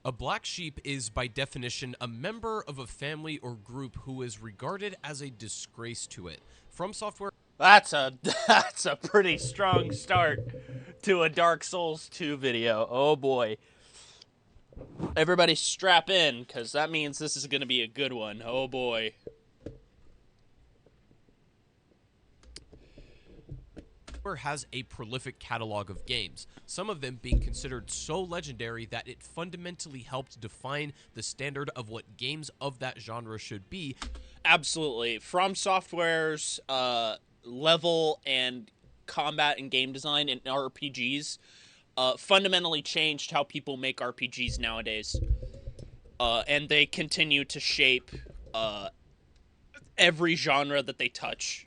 A black sheep is, by definition, a member of a family or group who is regarded as a disgrace to it. From Software That's a that's a pretty strong start to a Dark Souls 2 video. Oh boy. Everybody strap in, because that means this is going to be a good one. Oh boy. has a prolific catalog of games, some of them being considered so legendary that it fundamentally helped define the standard of what games of that genre should be. Absolutely. From Software's level and combat and game design in RPGs fundamentally changed how people make RPGs nowadays. And they continue to shape every genre that they touch.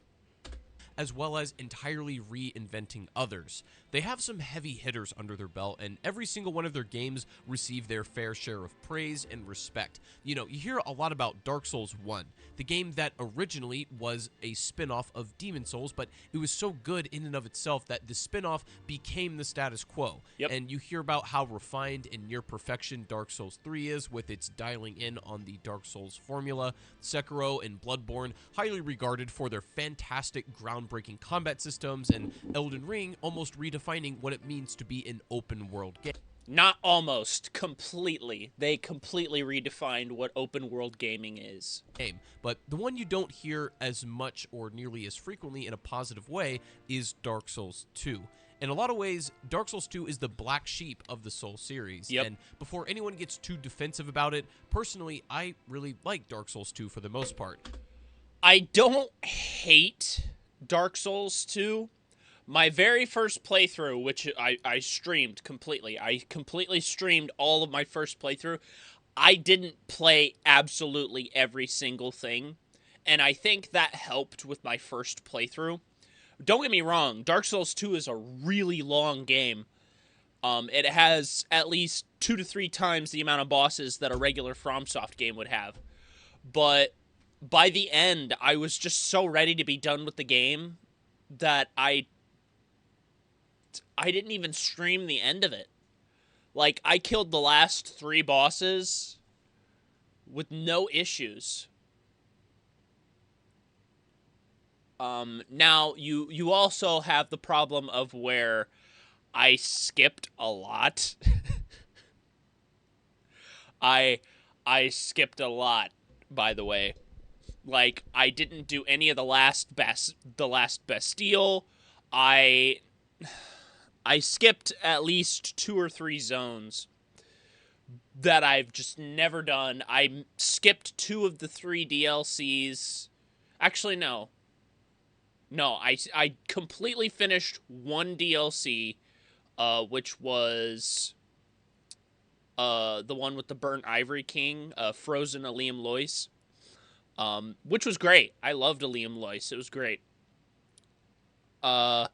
As well as entirely reinventing others. They have some heavy hitters under their belt, and every single one of their games receive their fair share of praise and respect. You know, you hear a lot about Dark Souls 1, the game that originally was a spin-off of Demon Souls, but it was so good in and of itself that the spin-off became the status quo. Yep. And you hear about how refined and near perfection Dark Souls 3 is, with its dialing in on the Dark Souls formula. Sekiro and Bloodborne, highly regarded for their fantastic groundbreaking combat systems, and Elden Ring almost redefining what it means to be an open world game. Not almost, completely. They completely redefined what open world gaming is. But the one you don't hear as much or nearly as frequently in a positive way is Dark Souls 2. In a lot of ways, Dark Souls 2 is the black sheep of the Souls series. Yep. And before anyone gets too defensive about it, personally, I really like Dark Souls 2 for the most part. I don't hate Dark Souls 2. My very first playthrough, which I streamed completely. I completely streamed all of my first playthrough. I didn't play absolutely every single thing. And I think that helped with my first playthrough. Don't get me wrong, Dark Souls 2 is a really long game. It has at least 2 to 3 times the amount of bosses that a regular FromSoft game would have. But by the end, I was just so ready to be done with the game that I didn't even stream the end of it. Like, I killed the last 3 bosses with no issues. Now, you also have the problem of where I skipped a lot. I skipped a lot, by the way. Like, I didn't do any of the last Bastille. I skipped at least 2 or 3 zones that I've just never done. I skipped 2 of the 3 DLCs. Actually, no. No, I completely finished 1 DLC, which was the one with the Burnt Ivory King, Frozen Liam Loyce, which was great. I loved Liam Loyce. It was great. But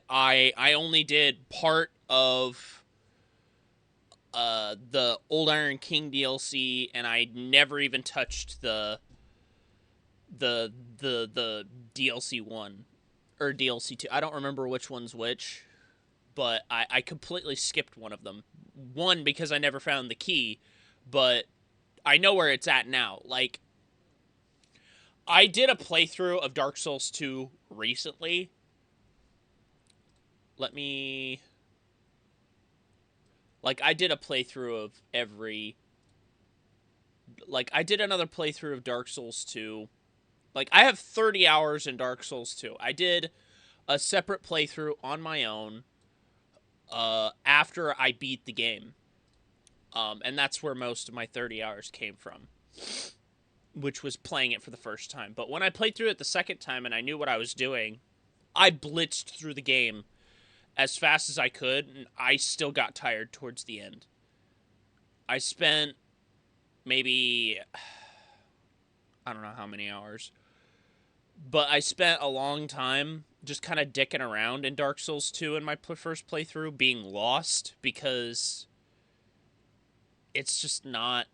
I only did part of the Old Iron King DLC, and I never even touched the DLC 1 or DLC 2. I don't remember which one's which, but I completely skipped one of them. One, because I never found the key, but I know where it's at now. Like, I did a playthrough of Dark Souls 2 recently. I did a playthrough of every... I did another playthrough of Dark Souls 2. I have 30 hours in Dark Souls 2. I did a separate playthrough on my own after I beat the game. And that's where most of my 30 hours came from, which was playing it for the first time. But when I played through it the second time and I knew what I was doing, I blitzed through the game as fast as I could, and I still got tired towards the end. I spent maybe, I don't know how many hours, but I spent a long time just kind of dicking around in Dark Souls 2 in my first playthrough, being lost, because it's just not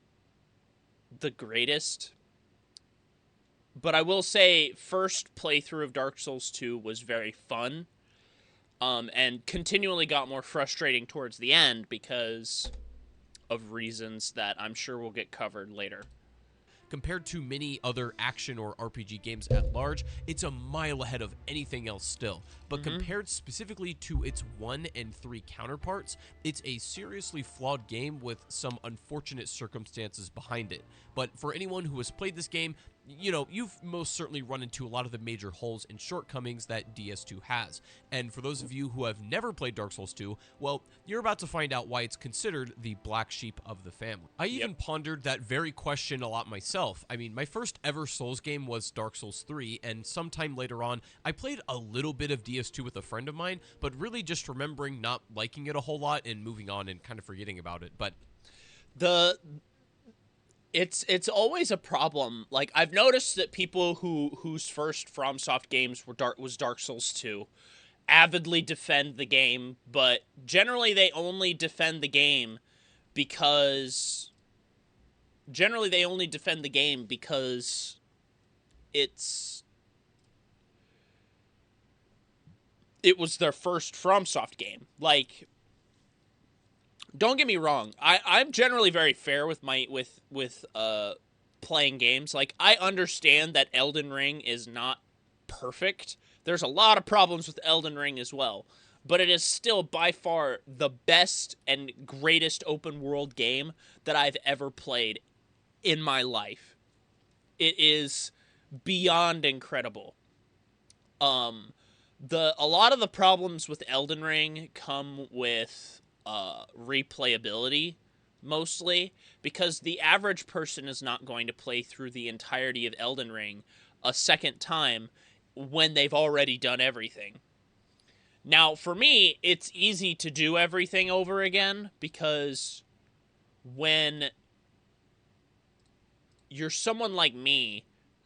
the greatest. But I will say, first playthrough of Dark Souls 2 was very fun. and continually got more frustrating towards the end because of reasons that I'm sure will get covered later. Compared to many other action or RPG games at large, it's a mile ahead of anything else still. But compared specifically to its 1 and 3 counterparts, it's a seriously flawed game with some unfortunate circumstances behind it. But for anyone who has played this game, you know, you've most certainly run into a lot of the major holes and shortcomings that DS2 has. And for those of you who have never played Dark Souls 2, well, you're about to find out why it's considered the black sheep of the family. I even pondered that very question a lot myself. I mean, my first ever Souls game was Dark Souls 3, and sometime later on, I played a little bit of DS2 with a friend of mine, but really just remembering not liking it a whole lot and moving on and kind of forgetting about it. But It's always a problem. Like, I've noticed that people whose first FromSoft games was Dark Souls 2 avidly defend the game, but generally they only defend the game because it was their first FromSoft game. Like, don't get me wrong. I'm generally very fair with playing games. Like, I understand that Elden Ring is not perfect. There's a lot of problems with Elden Ring as well. But it is still by far the best and greatest open world game that I've ever played in my life. It is beyond incredible. A lot of the problems with Elden Ring come with replayability, mostly, because the average person is not going to play through the entirety of Elden Ring a second time when they've already done everything. Now, for me, it's easy to do everything over again, because when you're someone like me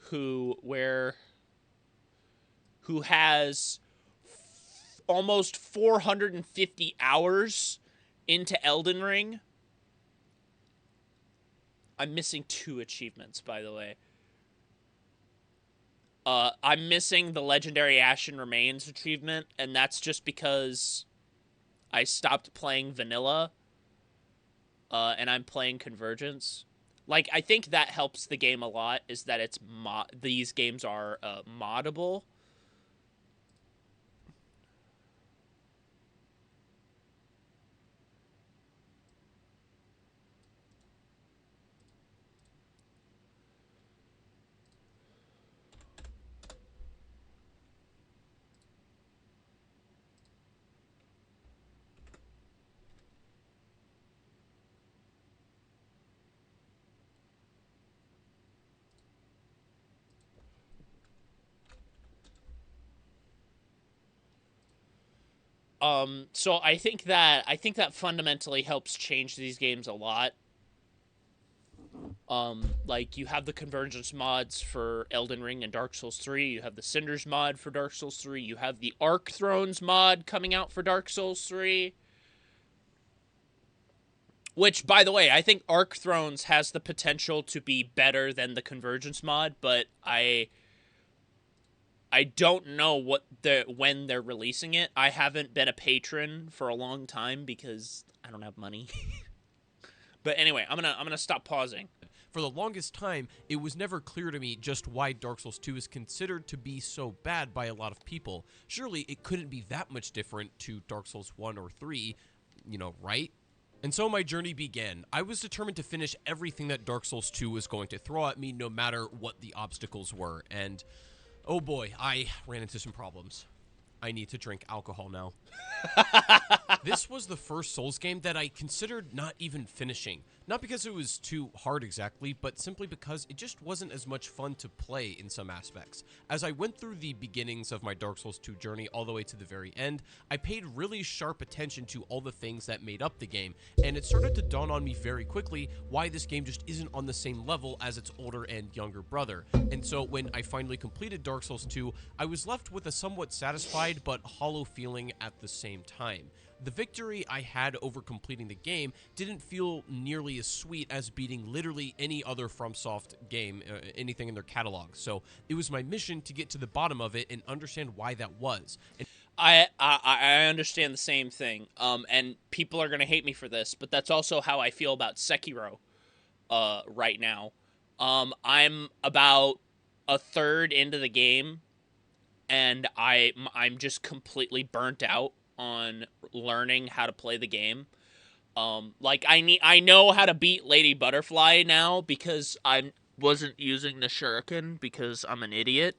who has almost 450 hours into Elden Ring. I'm missing 2 achievements, by the way. I'm missing the Legendary Ashen Remains achievement, and that's just because I stopped playing Vanilla, and I'm playing Convergence. Like, I think that helps the game a lot, is that these games are moddable. So I think that fundamentally helps change these games a lot. Like, you have the Convergence mods for Elden Ring and Dark Souls 3, you have the Cinders mod for Dark Souls 3, you have the Arc Thrones mod coming out for Dark Souls 3. Which, by the way, I think Arc Thrones has the potential to be better than the Convergence mod, but I don't know when they're releasing it. I haven't been a patron for a long time because I don't have money. But anyway, I'm gonna stop pausing. For the longest time, it was never clear to me just why Dark Souls 2 is considered to be so bad by a lot of people. Surely it couldn't be that much different to Dark Souls 1 or 3, right? And so my journey began. I was determined to finish everything that Dark Souls 2 was going to throw at me, no matter what the obstacles were. And oh boy, I ran into some problems. I need to drink alcohol now. This was the first Souls game that I considered not even finishing. Not because it was too hard exactly, but simply because it just wasn't as much fun to play in some aspects. As I went through the beginnings of my Dark Souls 2 journey all the way to the very end, I paid really sharp attention to all the things that made up the game, and it started to dawn on me very quickly why this game just isn't on the same level as its older and younger brother. And so when I finally completed Dark Souls 2, I was left with a somewhat satisfied but hollow feeling at the same time. The victory I had over completing the game didn't feel nearly as sweet as beating literally any other FromSoft game, anything in their catalog. So it was my mission to get to the bottom of it and understand why that was. I understand the same thing. And people are gonna hate me for this, but that's also how I feel about Sekiro. Right now, I'm about a third into the game, and I'm just completely burnt out on learning how to play the game. Like I know how to beat Lady Butterfly now because I wasn't using the shuriken because I'm an idiot.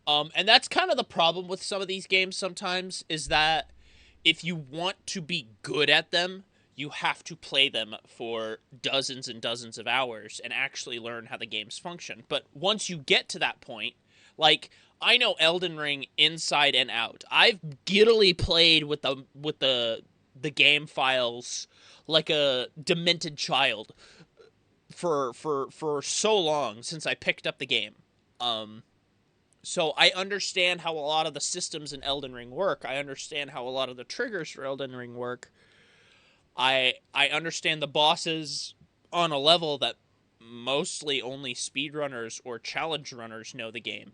And that's kind of the problem with some of these games sometimes is that if you want to be good at them, you have to play them for dozens and dozens of hours and actually learn how the games function. But once you get to that point, like I know Elden Ring inside and out. I've giddily played with the game files like a demented child for so long since I picked up the game. So I understand how a lot of the systems in Elden Ring work. I understand how a lot of the triggers for Elden Ring work. I understand the bosses on a level that mostly only speedrunners or challenge runners know the game.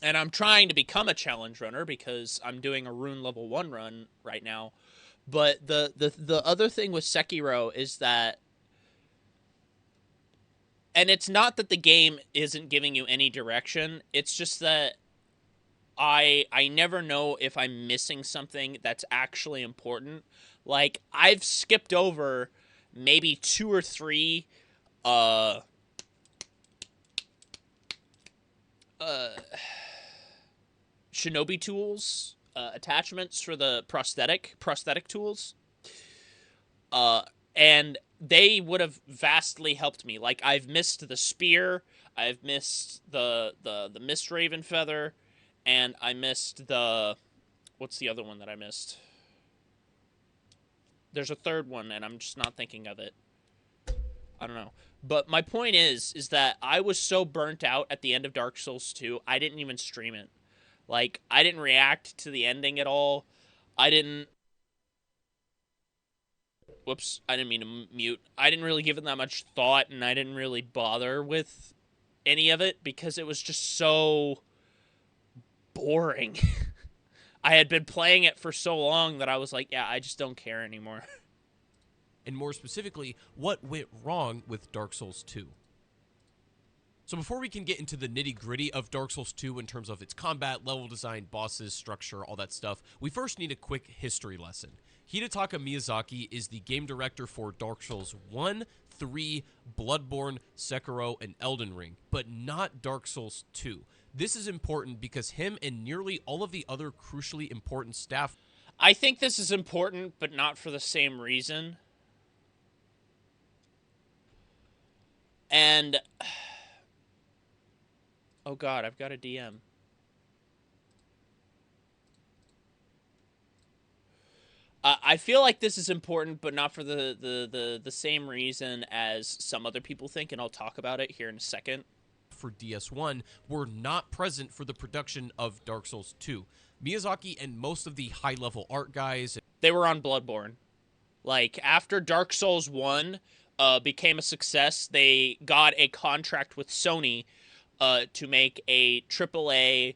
And I'm trying to become a challenge runner because I'm doing a rune level 1 run right now. But the other thing with Sekiro is that, and it's not that the game isn't giving you any direction, it's just that I never know if I'm missing something that's actually important. Like I've skipped over maybe 2 or 3 uh uh shinobi tools, attachments for the prosthetic tools. Uh and they would have vastly helped me. Like I've missed the spear, I've missed the mist raven feather, and I missed the, what's the other one that I missed? There's a third one and I'm just not thinking of it. I don't know. But my point is that I was so burnt out at the end of Dark Souls 2, I didn't even stream it. Like I didn't react to the ending at all. I didn't Whoops, I didn't mean to mute. I didn't really give it that much thought and I didn't really bother with any of it because it was just so boring. I had been playing it for so long that I was like, yeah, I just don't care anymore. And more specifically, what went wrong with Dark Souls 2? So before we can get into the nitty-gritty of Dark Souls 2 in terms of its combat, level design, bosses, structure, all that stuff, we first need a quick history lesson. Hidetaka Miyazaki is the game director for Dark Souls 1, 3, Bloodborne, Sekiro, and Elden Ring, but not Dark Souls 2. This is important because him and nearly all of the other crucially important staff... I think this is important, but not for the same reason. And... oh god, I've got a DM. I feel like this is important, but not for the same reason as some other people think, and I'll talk about it here in a second. For DS1 were not present for the production of Dark Souls 2. Miyazaki and most of the high-level art guys... they were on Bloodborne. Like, after Dark Souls 1 became a success, they got a contract with Sony to make a AAA,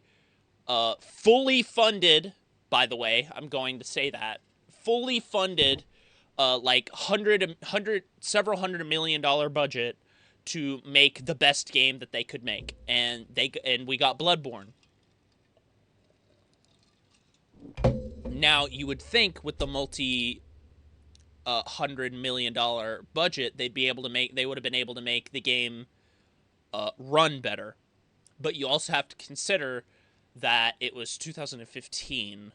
fully funded, by the way, I'm going to say that, fully funded, like several $100 million budget to make the best game that they could make, and we got Bloodborne. Now you would think with the $100 million budget, they would have been able to make the game run better, but you also have to consider that it was 2015.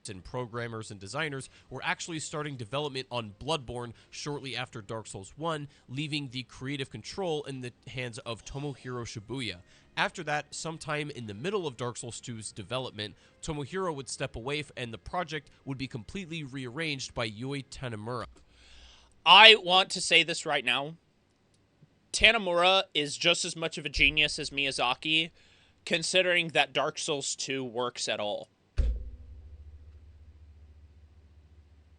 And programmers and designers were actually starting development on Bloodborne shortly after Dark Souls 1, leaving the creative control in the hands of Tomohiro Shibuya. After that, sometime in the middle of Dark Souls 2's development, Tomohiro would step away and the project would be completely rearranged by Yui Tanimura. I want to say this right now. Tanimura is just as much of a genius as Miyazaki, considering that Dark Souls 2 works at all.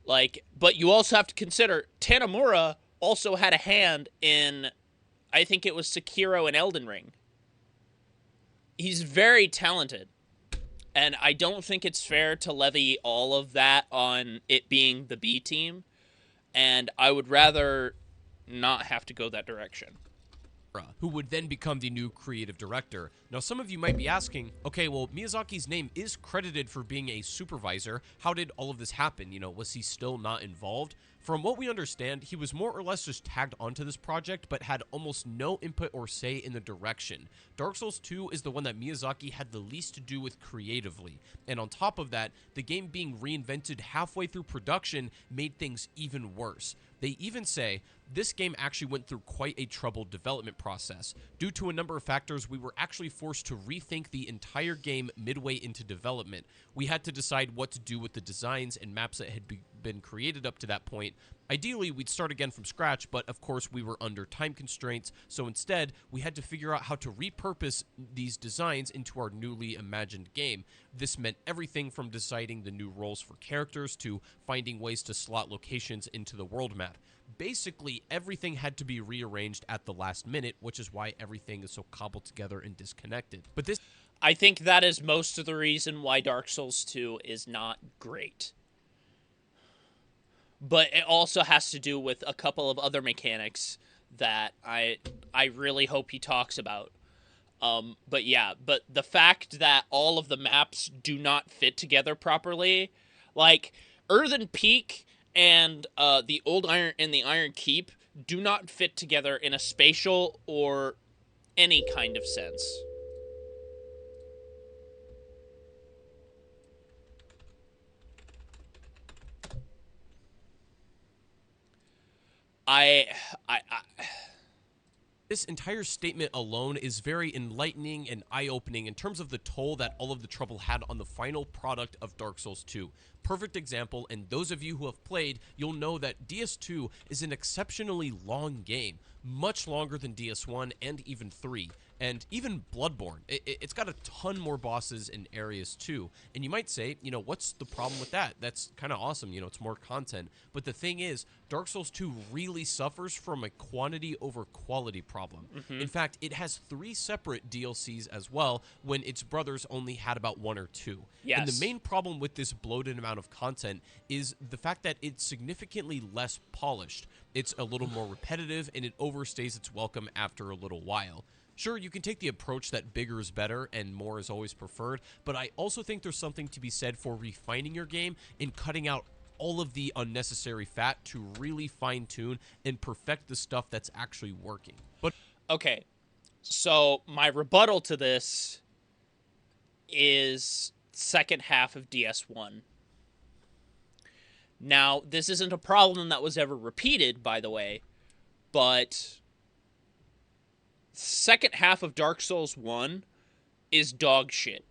Like, but you also have to consider Tanimura also had a hand in, I think it was Sekiro and Elden Ring. He's very talented. And I don't think it's fair to levy all of that on it being the B team. And I would rather not have to go that direction. Who would then become the new creative director. Now, some of you might be asking, okay, well, Miyazaki's name is credited for being a supervisor. How did all of this happen? You know, was he still not involved? From what we understand, he was more or less just tagged onto this project, but had almost no input or say in the direction. Dark Souls 2 is the one that Miyazaki had the least to do with creatively. And on top of that, the game being reinvented halfway through production made things even worse. They even say, this game actually went through quite a troubled development process. Due to a number of factors, we were actually forced to rethink the entire game midway into development. We had to decide what to do with the designs and maps that had been created up to that point. Ideally, we'd start again from scratch, but of course we were under time constraints, so instead, we had to figure out how to repurpose these designs into our newly imagined game. This meant everything from deciding the new roles for characters to finding ways to slot locations into the world map. Basically, everything had to be rearranged at the last minute, which is why everything is so cobbled together and disconnected. But this... I think that is most of the reason why Dark Souls 2 is not great. But it also has to do with a couple of other mechanics that I really hope he talks about. But yeah, but the fact that all of the maps do not fit together properly, like Earthen Peak and the Old Iron and the Iron Keep do not fit together in a spatial or any kind of sense. This entire statement alone is very enlightening and eye-opening in terms of the toll that all of the trouble had on the final product of Dark Souls 2. Perfect example, and those of you who have played, you'll know that DS2 is an exceptionally long game, much longer than DS1 and even 3. And even Bloodborne, it's got a ton more bosses and areas too. And you might say, you know, what's the problem with that? That's kind of awesome, you know, it's more content. But the thing is, Dark Souls 2 really suffers from a quantity over quality problem. In fact, it has 3 separate DLCs as well, when its brothers only had about 1 or 2. Yes. And the main problem with this bloated amount of content is the fact that it's significantly less polished. It's a little more repetitive, and it overstays its welcome after a little while. Sure, you can take the approach that bigger is better and more is always preferred, but I also think there's something to be said for refining your game and cutting out all of the unnecessary fat to really fine-tune and perfect the stuff that's actually working. But okay, so my rebuttal to this is second half of DS1. Now, this isn't a problem that was ever repeated, by the way, but second half of Dark Souls 1 is dog shit.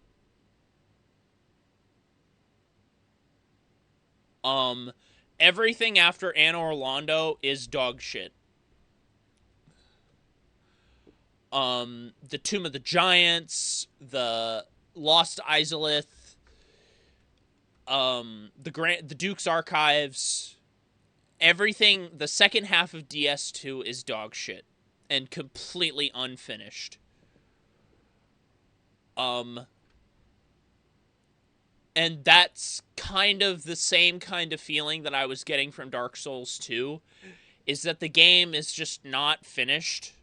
Everything after Anor Londo is dog shit. The Tomb of the Giants, the Lost Icedq, the Duke's Archives, everything, the second half of DS2 is dog shit and completely unfinished. And that's kind of the same kind of feeling that I was getting from Dark Souls 2, is that the game is just not finished.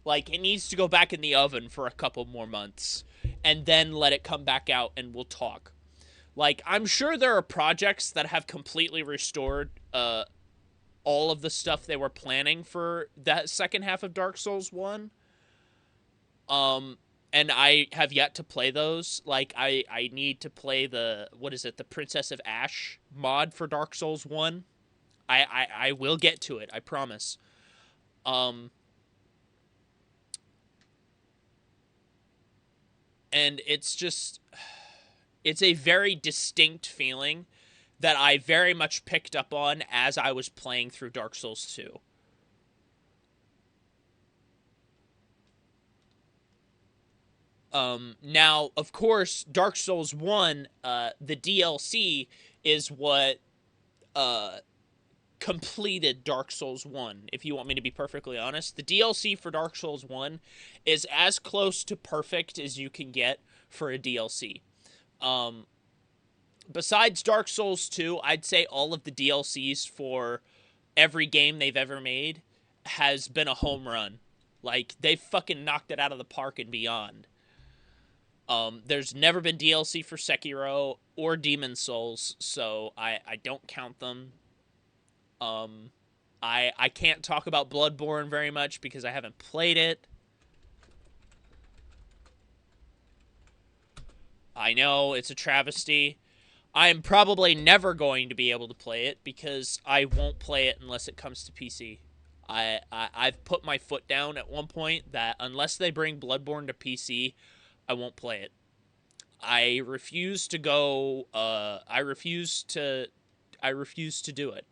Like, it needs to go back in the oven for a couple more months, and then let it come back out and we'll talk. Like, I'm sure there are projects that have completely restored all of the stuff they were planning for that second half of Dark Souls 1. And I have yet to play those. Like, I need to play the Princess of Ash mod for Dark Souls 1. I will get to it, I promise. And it's just, it's a very distinct feeling that I very much picked up on as I was playing through Dark Souls 2. Now, of course, Dark Souls 1, the DLC is what completed Dark Souls 1, if you want me to be perfectly honest. The DLC for Dark Souls 1 is as close to perfect as you can get for a DLC. Besides Dark Souls 2, I'd say all of the DLCs for every game they've ever made has been a home run. Like, they've fucking knocked it out of the park and beyond. There's never been DLC for Sekiro or Demon Souls, so I don't count them. I can't talk about Bloodborne very much because I haven't played it. I know, it's a travesty. I'm probably never going to be able to play it because I won't play it unless it comes to PC. I've put my foot down at one point that unless they bring Bloodborne to PC, I won't play it. I refuse to go. I refuse to do it.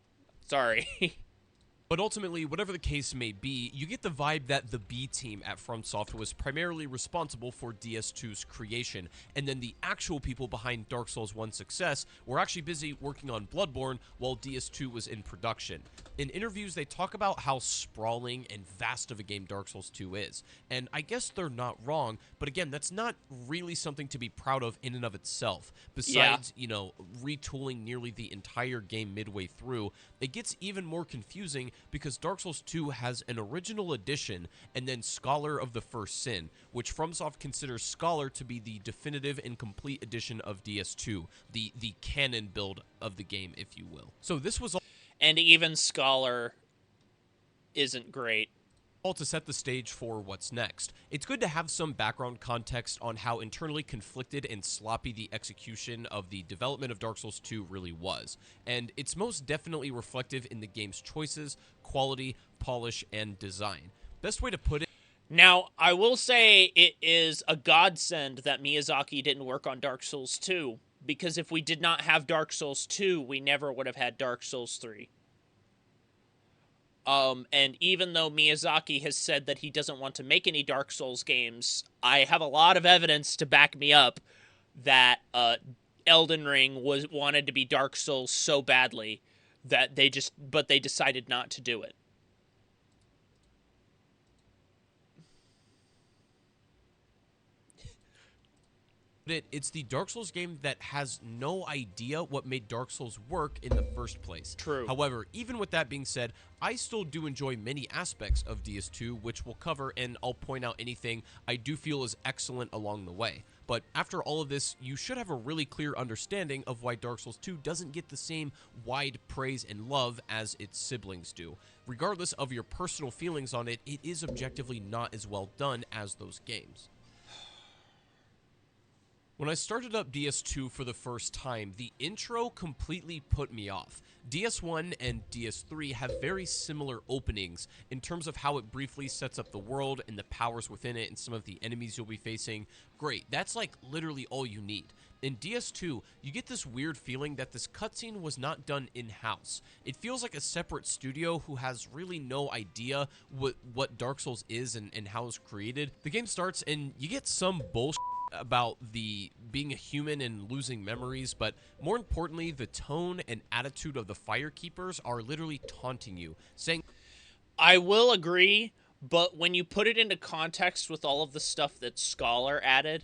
Sorry. But ultimately, whatever the case may be, you get the vibe that the B team at FromSoft was primarily responsible for DS2's creation, and then the actual people behind Dark Souls 1's success were actually busy working on Bloodborne while DS2 was in production. In interviews, they talk about how sprawling and vast of a game Dark Souls 2 is, and I guess they're not wrong, but again, that's not really something to be proud of in and of itself. Besides, you know, retooling nearly the entire game midway through, it gets even more confusing because Dark Souls 2 has an original edition and then Scholar of the First Sin, which FromSoft considers Scholar to be the definitive and complete edition of DS2, the canon build of the game, if you will. So this was And even Scholar isn't great. all to set the stage for what's next. It's good to have some background context on how internally conflicted and sloppy the execution of the development of Dark Souls 2 really was, and it's most definitely reflective in the game's choices, quality, polish, and design. Best way to put it... Now, I will say it is a godsend that Miyazaki didn't work on Dark Souls 2, because if we did not have Dark Souls 2, we never would have had Dark Souls 3. And even though Miyazaki has said that he doesn't want to make any Dark Souls games, I have a lot of evidence to back me up that Elden Ring wanted to be Dark Souls so badly that they decided not to do it. It's the Dark Souls game that has no idea what made Dark Souls work in the first place. True. However, even with that being said, I still do enjoy many aspects of DS2, which we'll cover, and I'll point out anything I do feel is excellent along the way. But after all of this, you should have a really clear understanding of why Dark Souls 2 doesn't get the same wide praise and love as its siblings do. Regardless of your personal feelings on it, it is objectively not as well done as those games. When I started up DS2 for the first time, the intro completely put me off. DS1 and DS3 have very similar openings in terms of how it briefly sets up the world and the powers within it and some of the enemies you'll be facing. Great, that's like literally all you need. In DS2, you get this weird feeling that this cutscene was not done in-house. It feels like a separate studio who has really no idea what Dark Souls is and how it's created. The game starts and you get some bullshit about the being a human and losing memories, but more importantly, the tone and attitude of the Firekeepers are literally taunting you, saying... I will agree, but when you put it into context with all of the stuff that Scholar added,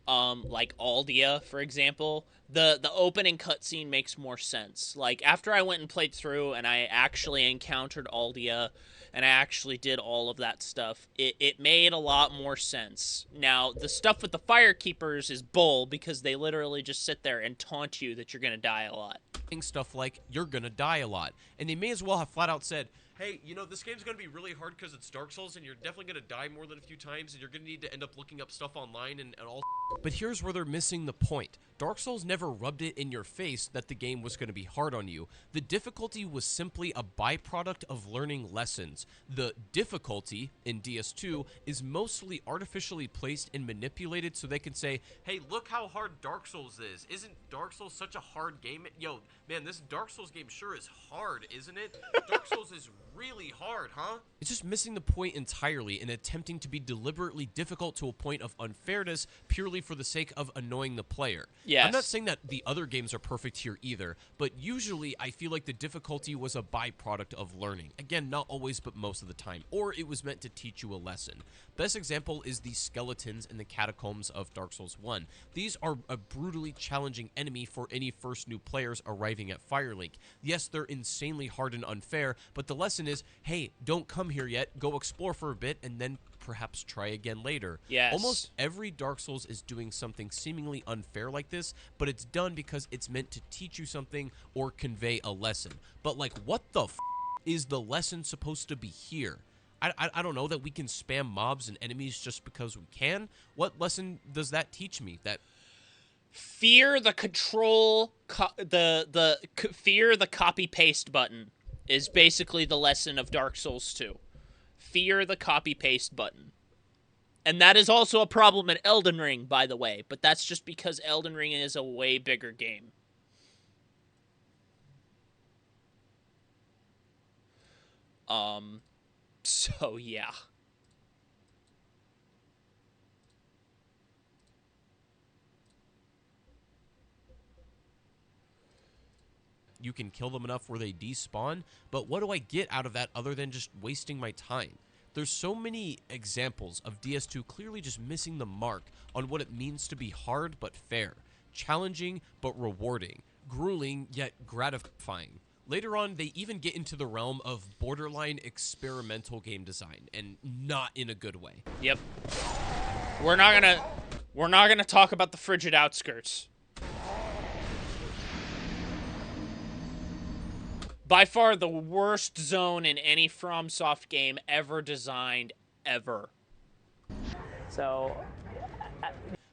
like Aldia, for example, the opening cutscene makes more sense. Like, after I went and played through and I actually encountered Aldia and I actually did all of that stuff, it made a lot more sense. Now, the stuff with the Firekeepers is bull because they literally just sit there and taunt you that you're going to die a lot. Stuff like, you're going to die a lot. And they may as well have flat out said, hey, you know, this game's going to be really hard because it's Dark Souls and you're definitely going to die more than a few times and you're going to need to end up looking up stuff online and all. But here's where they're missing the point. Dark Souls never rubbed it in your face that the game was going to be hard on you. The difficulty was simply a byproduct of learning lessons. The difficulty in DS2 is mostly artificially placed and manipulated so they can say, hey, look how hard Dark Souls is. Isn't Dark Souls such a hard game? Yo, man, this Dark Souls game sure is hard, isn't it? Dark Souls is really hard, huh? It's just missing the point entirely and attempting to be deliberately difficult to a point of unfairness purely for the sake of annoying the player. Yes. I'm not saying that the other games are perfect here either, but usually I feel like the difficulty was a byproduct of learning. Again, not always, but most of the time. Or it was meant to teach you a lesson. Best example is the skeletons in the catacombs of Dark Souls 1. These are a brutally challenging enemy for any first new players arriving at Firelink. Yes, they're insanely hard and unfair, but the lesson is, hey, don't come here yet, go explore for a bit, and then perhaps try again later. Yes. Almost every Dark Souls is doing something seemingly unfair like this, but it's done because it's meant to teach you something or convey a lesson. But like, what the is the lesson supposed to be here? I don't know, that we can spam mobs and enemies just because we can? What lesson does that teach me? That fear the control, fear the copy paste button is basically the lesson of Dark Souls 2. Fear the copy paste button. And that is also a problem in Elden Ring, by the way, but that's just because Elden Ring is a way bigger game. So yeah. you can kill them enough where they despawn, but what do I get out of that other than just wasting my time? There's so many examples of DS2 clearly just missing the mark on what it means to be hard but fair, challenging but rewarding, grueling yet gratifying. Later on, they even get into the realm of borderline experimental game design, and not in a good way. Yep. We're not gonna talk about the frigid outskirts. By far the worst zone in any FromSoft game ever designed, ever. So...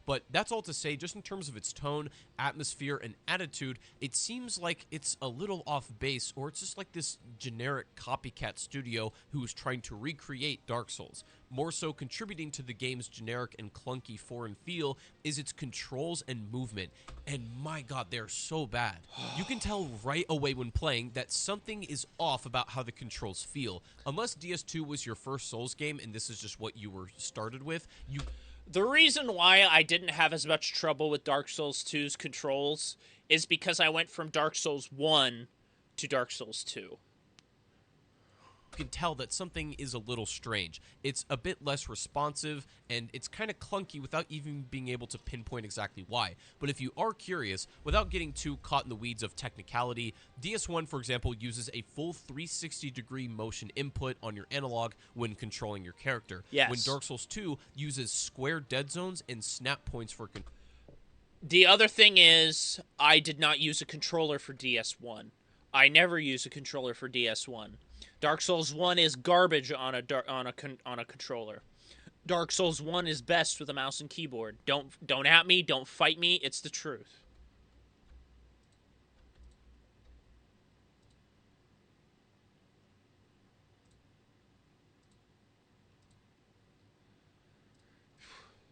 But that's all to say, just in terms of its tone, atmosphere, and attitude, it seems like it's a little off base, or it's just like this generic copycat studio who is trying to recreate Dark Souls. More so, contributing to the game's generic and clunky foreign feel is its controls and movement. And my god, they're so bad. You can tell right away when playing that something is off about how the controls feel. Unless DS2 was your first Souls game and this is just what you were started with, The reason why I didn't have as much trouble with Dark Souls 2's controls is because I went from Dark Souls 1 to Dark Souls 2. You can tell that something is a little strange. It's a bit less responsive, and it's kind of clunky without even being able to pinpoint exactly why. But if you are curious, without getting too caught in the weeds of technicality, DS1, for example, uses a full 360-degree motion input on your analog when controlling your character. Yes. When Dark Souls 2 uses square dead zones and snap points for control. The other thing is, I did not use a controller for DS1. I never use a controller for DS1. Dark Souls 1 is garbage on a controller. Dark Souls 1 is best with a mouse and keyboard. Don't at me, don't fight me, it's the truth.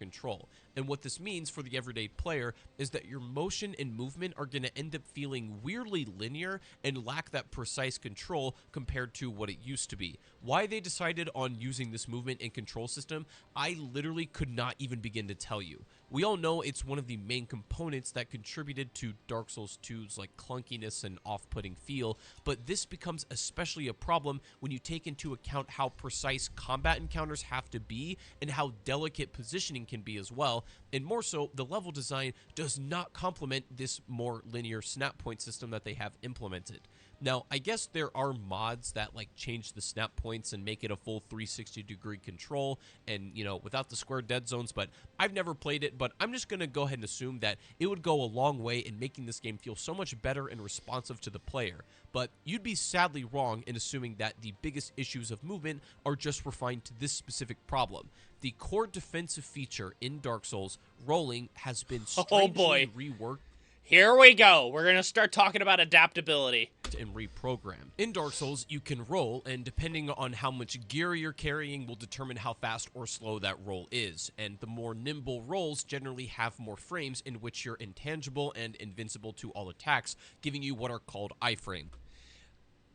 Control. And what this means for the everyday player is that your motion and movement are going to end up feeling weirdly linear and lack that precise control compared to what it used to be. Why they decided on using this movement and control system, I literally could not even begin to tell you. We all know it's one of the main components that contributed to Dark Souls 2's like clunkiness and off-putting feel, but this becomes especially a problem when you take into account how precise combat encounters have to be and how delicate positioning can be as well, and more so, the level design does not complement this more linear snap point system that they have implemented. Now, I guess there are mods that like change the snap points and make it a full 360-degree control and, you know, without the square dead zones, but I've never played it, but I'm just going to go ahead and assume that it would go a long way in making this game feel so much better and responsive to the player. But you'd be sadly wrong in assuming that the biggest issues of movement are just refined to this specific problem. The core defensive feature in Dark Souls, rolling, has been strangely reworked. Here we go. We're going to start talking about adaptability. And reprogram. In Dark Souls, you can roll, and depending on how much gear you're carrying will determine how fast or slow that roll is. And the more nimble rolls generally have more frames in which you're intangible and invincible to all attacks, giving you what are called iframe.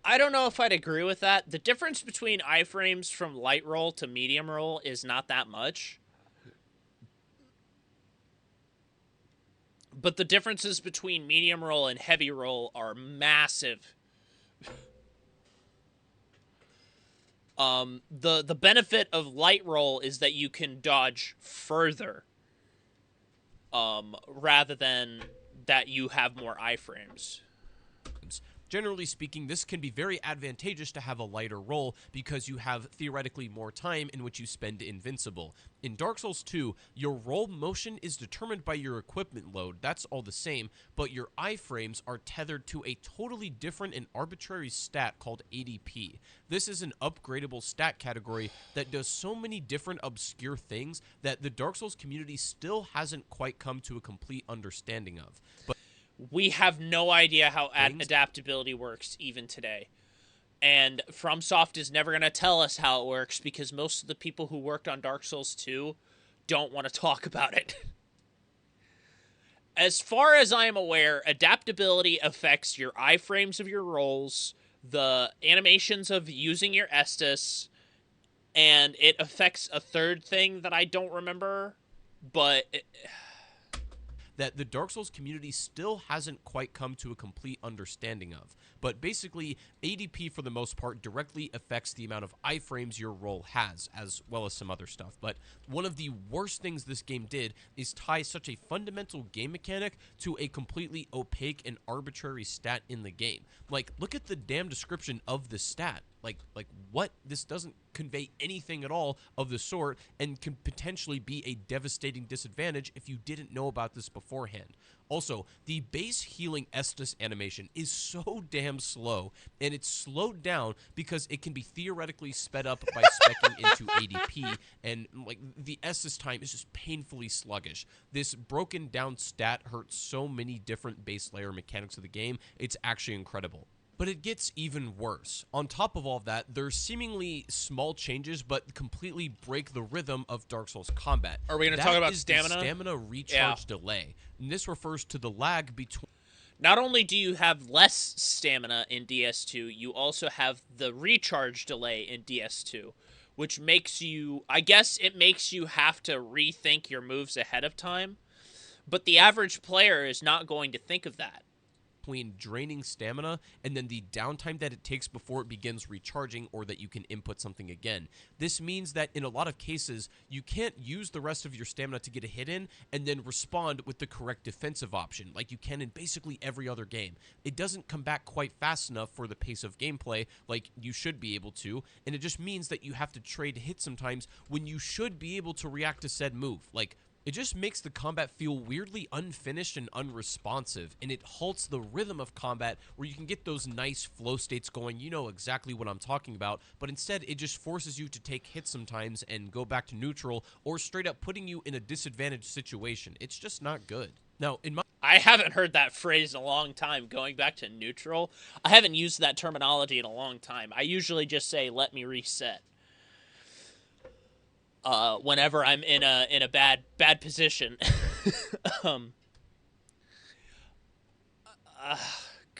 I don't know if I'd agree with that. The difference between iframes from light roll to medium roll is not that much. But the differences between medium roll and heavy roll are massive. The benefit of light roll is that you can dodge further. Rather than that you have more iframes. Generally speaking, this can be very advantageous to have a lighter roll because you have theoretically more time in which you spend invincible. In Dark Souls 2, your roll motion is determined by your equipment load. That's all the same, but your iframes are tethered to a totally different and arbitrary stat called ADP. This is an upgradable stat category that does so many different obscure things that the Dark Souls community still hasn't quite come to a complete understanding of. But we have no idea how adaptability works even today. And FromSoft is never going to tell us how it works because most of the people who worked on Dark Souls 2 don't want to talk about it. As far as I am aware, adaptability affects your iframes of your rolls, the animations of using your Estus, and it affects a third thing that I don't remember, but that the Dark Souls community still hasn't quite come to a complete understanding of. But basically, ADP for the most part directly affects the amount of iframes your roll has, as well as some other stuff. But one of the worst things this game did is tie such a fundamental game mechanic to a completely opaque and arbitrary stat in the game. Like, look at the damn description of the stat. Like what? This doesn't convey anything at all of the sort and can potentially be a devastating disadvantage if you didn't know about this beforehand. Also, the base healing Estus animation is so damn slow, and it's slowed down because it can be theoretically sped up by speccing into ADP, and like the Estus time is just painfully sluggish. This broken down stat hurts so many different base layer mechanics of the game, it's actually incredible. But it gets even worse. On top of all of that, there's seemingly small changes, but completely break the rhythm of Dark Souls combat. Are we going to talk about stamina? stamina? Stamina recharge delay. And this refers to the lag between... Not only do you have less stamina in DS2, you also have the recharge delay in DS2, which makes you... I guess it makes you have to rethink your moves ahead of time, but the average player is not going to think of that. Between draining stamina and then the downtime that it takes before it begins recharging or that you can input something again. This means that in a lot of cases, you can't use the rest of your stamina to get a hit in and then respond with the correct defensive option like you can in basically every other game. It doesn't come back quite fast enough for the pace of gameplay like you should be able to, and it just means that you have to trade hits sometimes when you should be able to react to said move. Like, it just makes the combat feel weirdly unfinished and unresponsive, and it halts the rhythm of combat where you can get those nice flow states going. You know exactly what I'm talking about, but instead it just forces you to take hits sometimes and go back to neutral or straight up putting you in a disadvantaged situation. It's just not good. Now, I haven't heard that phrase in a long time, going back to neutral. I haven't used that terminology in a long time. I usually just say, let me reset. Whenever I'm in a bad position.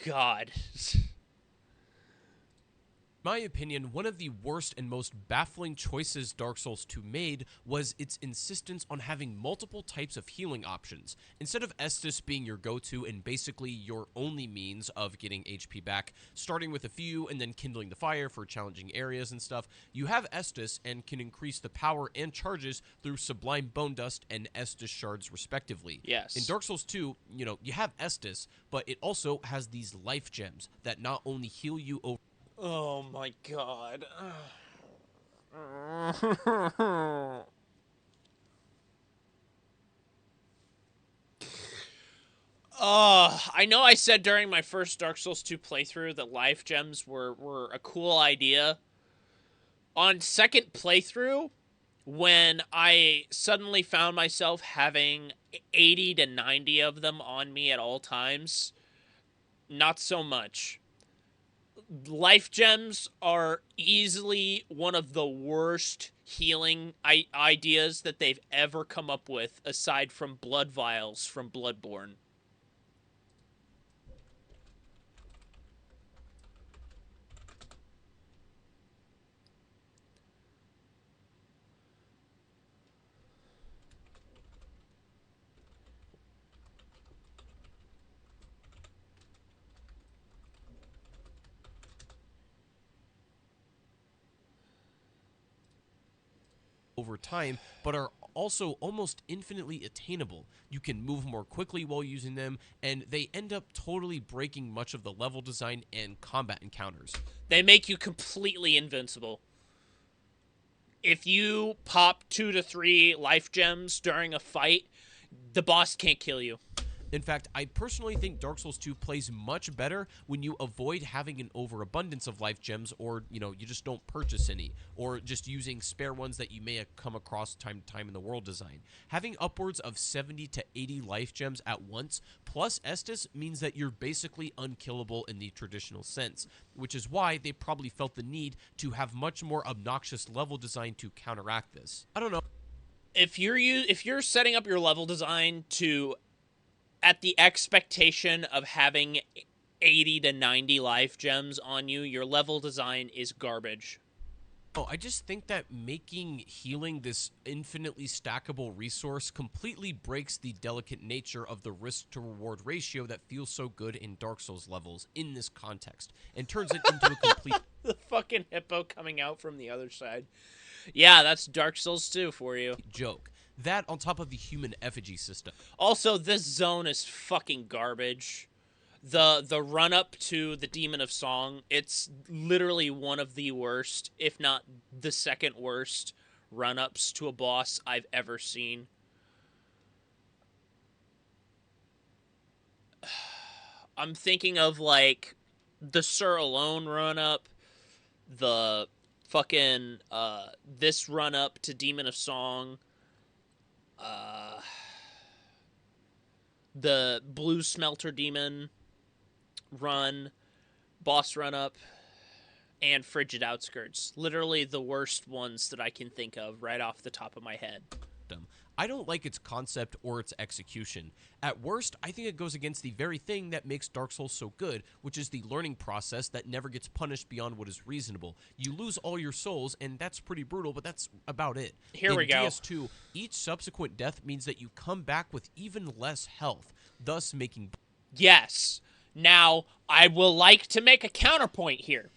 God. In my opinion, one of the worst and most baffling choices Dark Souls 2 made was its insistence on having multiple types of healing options. Instead of Estus being your go-to and basically your only means of getting HP back, starting with a few and then kindling the fire for challenging areas and stuff, you have Estus and can increase the power and charges through Sublime Bone Dust and Estus Shards respectively. Yes. In Dark Souls 2, you have Estus, but it also has these life gems that not only heal you over... Oh my god. I know I said during my first Dark Souls 2 playthrough that life gems were a cool idea. On second playthrough, when I suddenly found myself having 80 to 90 of them on me at all times, not so much. Life gems are easily one of the worst healing ideas that they've ever come up with, aside from blood vials from Bloodborne. over time, but are also almost infinitely attainable. You can move more quickly while using them, and they end up totally breaking much of the level design and combat encounters. They make you completely invincible. If you pop 2 to 3 life gems during a fight, the boss can't kill you. In fact, I personally think Dark Souls 2 plays much better when you avoid having an overabundance of life gems, or, you just don't purchase any, or just using spare ones that you may have come across time to time in the world design. Having upwards of 70 to 80 life gems at once, plus Estus, means that you're basically unkillable in the traditional sense, which is why they probably felt the need to have much more obnoxious level design to counteract this. I don't know. If you're setting up your level design to at the expectation of having 80 to 90 life gems on you, your level design is garbage. Oh, I just think that making healing this infinitely stackable resource completely breaks the delicate nature of the risk-to-reward ratio that feels so good in Dark Souls levels in this context, and turns it into a complete... The fucking hippo coming out from the other side. Yeah, that's Dark Souls 2 for you. Joke. That on top of the human effigy system. Also, this zone is fucking garbage. The run-up to the Demon of Song, it's literally one of the worst, if not the second worst, run-ups to a boss I've ever seen. I'm thinking of, like, the Sir Alone run-up, the fucking, this run-up to Demon of Song, the Blue Smelter Demon run, boss run up, and Frigid Outskirts. Literally the worst ones that I can think of right off the top of my head. I don't like its concept or its execution. At worst, I think it goes against the very thing that makes Dark Souls so good, which is the learning process that never gets punished beyond what is reasonable. You lose all your souls, and that's pretty brutal, but that's about it. Here we go. In DS2, each subsequent death means that you come back with even less health, thus making... Yes. Now, I will like to make a counterpoint here.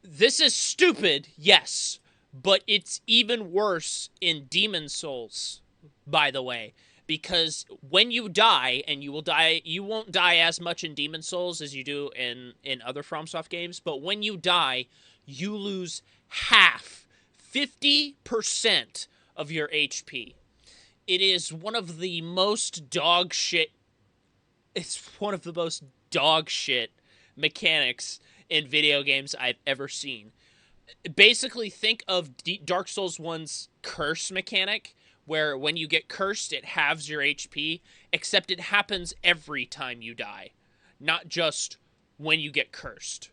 This is stupid, yes, but it's even worse in Demon Souls, by the way, because when you die, and you won't die as much in Demon Souls as you do in other FromSoft games, but when you die, you lose half, 50% of your HP. It is one of the most dog shit mechanics in video games I've ever seen. Basically, think of Dark Souls 1's curse mechanic, where when you get cursed, it halves your HP, except it happens every time you die, not just when you get cursed.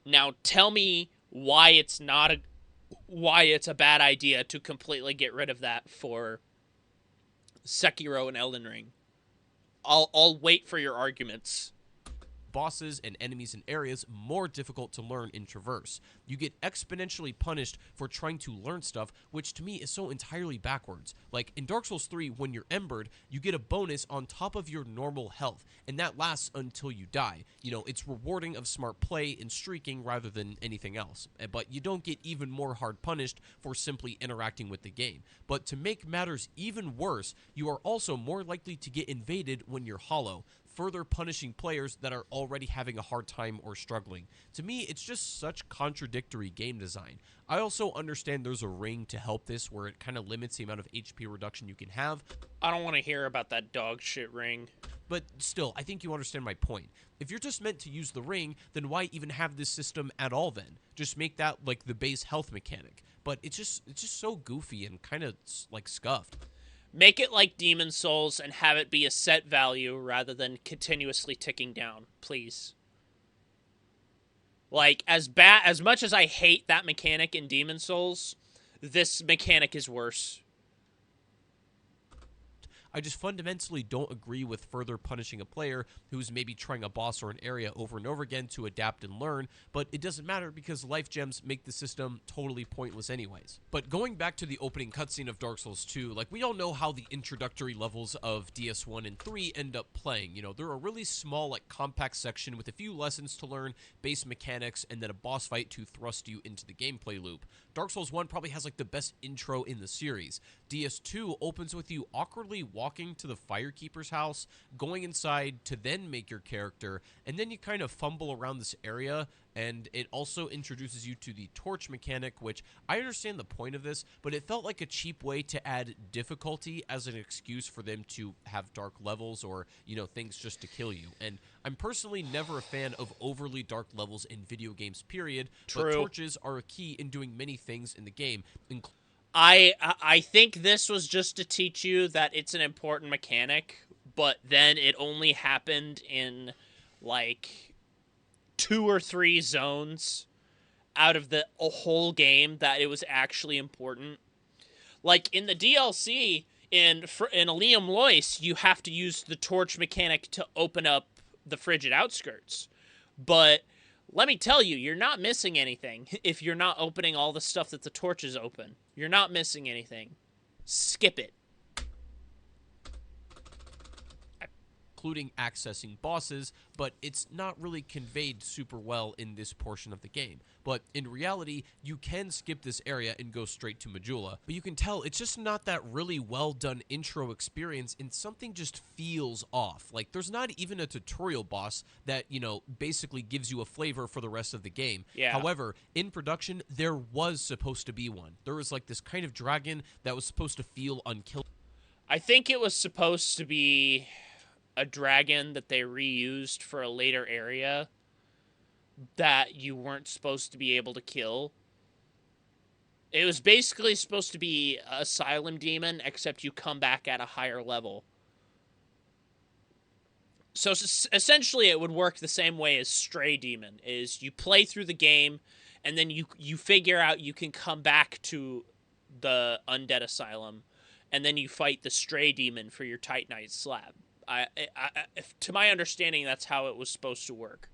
Now, tell me why it's a bad idea to completely get rid of that for Sekiro and Elden Ring. I'll wait for your arguments. Bosses and enemies in areas more difficult to learn and traverse. You get exponentially punished for trying to learn stuff, which to me is so entirely backwards. Like in Dark Souls 3, when you're embered, you get a bonus on top of your normal health, and that lasts until you die. It's rewarding of smart play and streaking rather than anything else. But you don't get even more hard punished for simply interacting with the game. But to make matters even worse, you are also more likely to get invaded when you're hollow, further punishing players that are already having a hard time or struggling. To me, it's just such contradictory game design. I also understand there's a ring to help this, where it kind of limits the amount of HP reduction you can have. I don't want to hear about that dog shit ring. But still, I think you understand my point. If you're just meant to use the ring, then why even have this system at all then? Just make that like the base health mechanic. But it's just so goofy and kind of like scuffed. Make it like Demon Souls and have it be a set value rather than continuously ticking down, please. Like, as much as I hate that mechanic in Demon Souls, this mechanic is worse. I just fundamentally don't agree with further punishing a player who's maybe trying a boss or an area over and over again to adapt and learn, but it doesn't matter because life gems make the system totally pointless anyways. But going back to the opening cutscene of Dark Souls 2, like, we all know how the introductory levels of DS1 and 3 end up playing. You know, they're a really small, like, compact section with a few lessons to learn, base mechanics, and then a boss fight to thrust you into the gameplay loop. Dark Souls 1 probably has, like, the best intro in the series. DS2 opens with you awkwardly walking to the Firekeeper's house, going inside to then make your character, and then you kind of fumble around this area, and it also introduces you to the torch mechanic, which I understand the point of this, but it felt like a cheap way to add difficulty as an excuse for them to have dark levels or, you know, things just to kill you. And I'm personally never a fan of overly dark levels in video games, period. True. But torches are a key in doing many things in the game. I think this was just to teach you that it's an important mechanic, but then it only happened in, like, 2 or 3 zones out of the whole game that it was actually important. Like, in the DLC, in Liam Lois, you have to use the torch mechanic to open up the Frigid Outskirts. But let me tell you, you're not missing anything if you're not opening all the stuff that the torches open. You're not missing anything. Skip it. Including accessing bosses, but it's not really conveyed super well in this portion of the game. But in reality, you can skip this area and go straight to Majula, but you can tell it's just not that really well done intro experience, and something just feels off. Like, there's not even a tutorial boss that, you know, basically gives you a flavor for the rest of the game. Yeah. However, in production, there was supposed to be one. There was like this kind of dragon that was supposed to feel unkillable. I think it was supposed to be a dragon that they reused for a later area that you weren't supposed to be able to kill. It was basically supposed to be Asylum Demon, except you come back at a higher level. So essentially it would work the same way as Stray Demon, is you play through the game, and then you figure out you can come back to the Undead Asylum, and then you fight the Stray Demon for your Titanite slab. To my understanding, that's how it was supposed to work.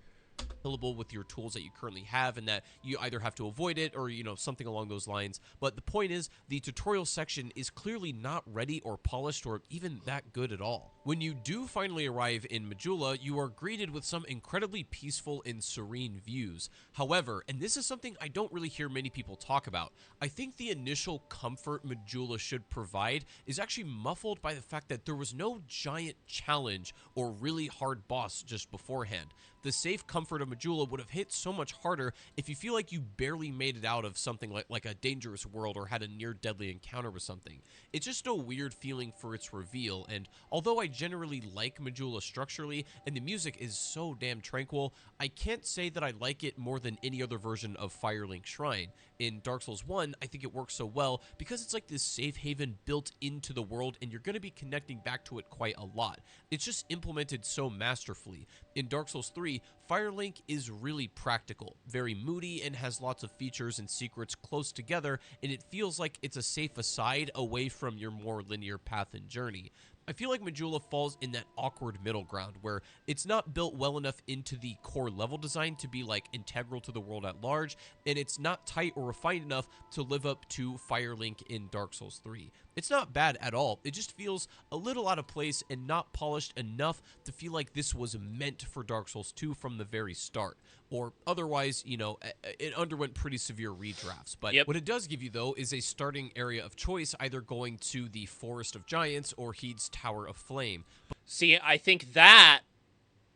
With your tools that you currently have, and that you either have to avoid it or, you know, something along those lines. But the point is, the tutorial section is clearly not ready or polished or even that good at all. When you do finally arrive in Majula, you are greeted with some incredibly peaceful and serene views. However, and this is something I don't really hear many people talk about, I think the initial comfort Majula should provide is actually muffled by the fact that there was no giant challenge or really hard boss just beforehand. The safe comfort of Majula would have hit so much harder if you feel like you barely made it out of something like a dangerous world or had a near-deadly encounter with something. It's just a weird feeling for its reveal, and although I generally like Majula structurally, and the music is so damn tranquil, I can't say that I like it more than any other version of Firelink Shrine. In Dark Souls 1, I think it works so well because it's like this safe haven built into the world, and you're going to be connecting back to it quite a lot. It's just implemented so masterfully. In Dark Souls 3, Firelink is really practical, very moody, and has lots of features and secrets close together, and it feels like it's a safe aside away from your more linear path and journey. I feel like Majula falls in that awkward middle ground where it's not built well enough into the core level design to be like integral to the world at large, and it's not tight or refined enough to live up to Firelink in Dark Souls 3. It's not bad at all, it just feels a little out of place and not polished enough to feel like this was meant for Dark Souls 2 from the very start. Or otherwise, you know, it underwent pretty severe redrafts. But Yep. What it does give you, though, is a starting area of choice, either going to the Forest of Giants or Heed's Tower of Flame. See, I think that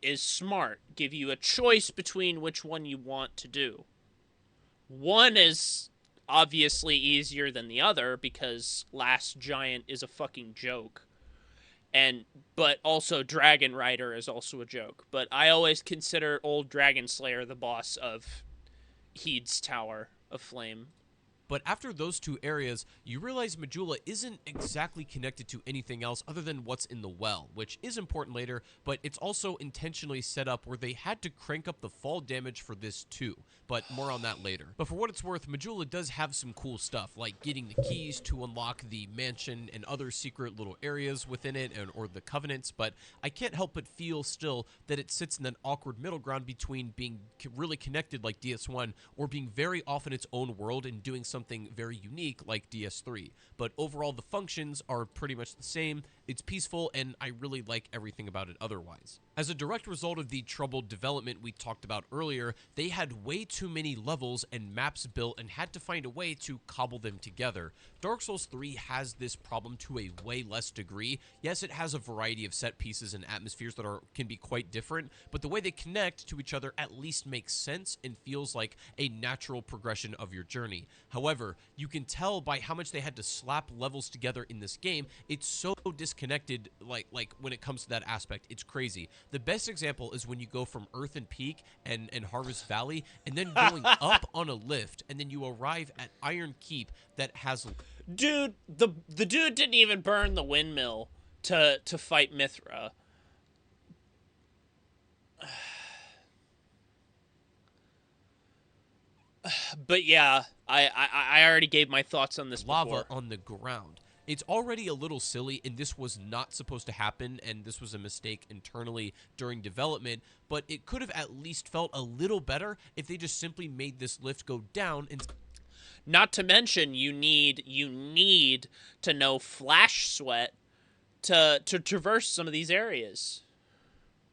is smart. Give you a choice between which one you want to do. One is obviously easier than the other because Last Giant is a fucking joke. But also Dragon Rider is also a joke. But I always consider old Dragon Slayer the boss of Heed's Tower of Flame. But after those two areas, you realize Majula isn't exactly connected to anything else other than what's in the well, which is important later, but it's also intentionally set up where they had to crank up the fall damage for this too, but more on that later. But for what it's worth, Majula does have some cool stuff, like getting the keys to unlock the mansion and other secret little areas within it, or the covenants, but I can't help but feel still that it sits in an awkward middle ground between being really connected like DS1 or being very off in its own world and doing something very unique like DS3. But overall, the functions are pretty much the same. It's peaceful, and I really like everything about it otherwise. As a direct result of the troubled development we talked about earlier, they had way too many levels and maps built and had to find a way to cobble them together. Dark Souls 3 has this problem to a way less degree. Yes, it has a variety of set pieces and atmospheres that can be quite different, but the way they connect to each other at least makes sense and feels like a natural progression of your journey. However, you can tell by how much they had to slap levels together in this game. It's so disconnected, like when it comes to that aspect. It's crazy. The best example is when you go from Earthen Peak and Harvest Valley, and then going up on a lift, and then you arrive at Iron Keep that has... Dude, the dude didn't even burn the windmill to fight Mithra. But yeah, I already gave my thoughts on this lava before. On the ground. It's already a little silly, and this was not supposed to happen, and this was a mistake internally during development, but it could have at least felt a little better if they just simply made this lift go down. And not to mention, you need to know Flash Sweat to traverse some of these areas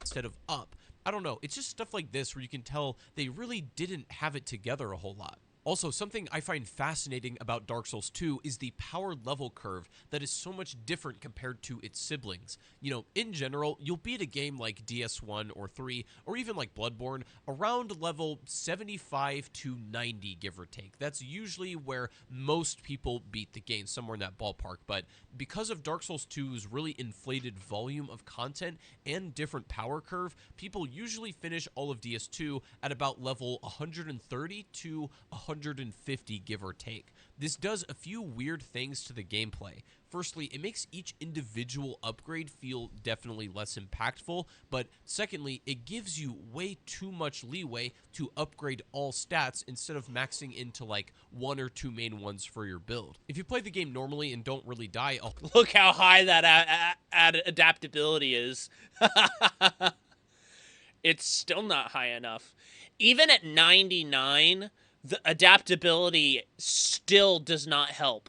instead of up. I don't know. It's just stuff like this where you can tell they really didn't have it together a whole lot. Also, something I find fascinating about Dark Souls 2 is the power level curve that is so much different compared to its siblings. You know, in general, you'll beat a game like DS1 or 3, or even like Bloodborne, around level 75 to 90, give or take. That's usually where most people beat the game, somewhere in that ballpark. But because of Dark Souls 2's really inflated volume of content and different power curve, people usually finish all of DS2 at about level 130 to 150, give or take. This does a few weird things to the gameplay. Firstly, it makes each individual upgrade feel definitely less impactful, but secondly, it gives you way too much leeway to upgrade all stats instead of maxing into like one or two main ones for your build. If you play the game normally and don't really die, look how high that adaptability is. It's still not high enough. Even at 99, the adaptability still does not help.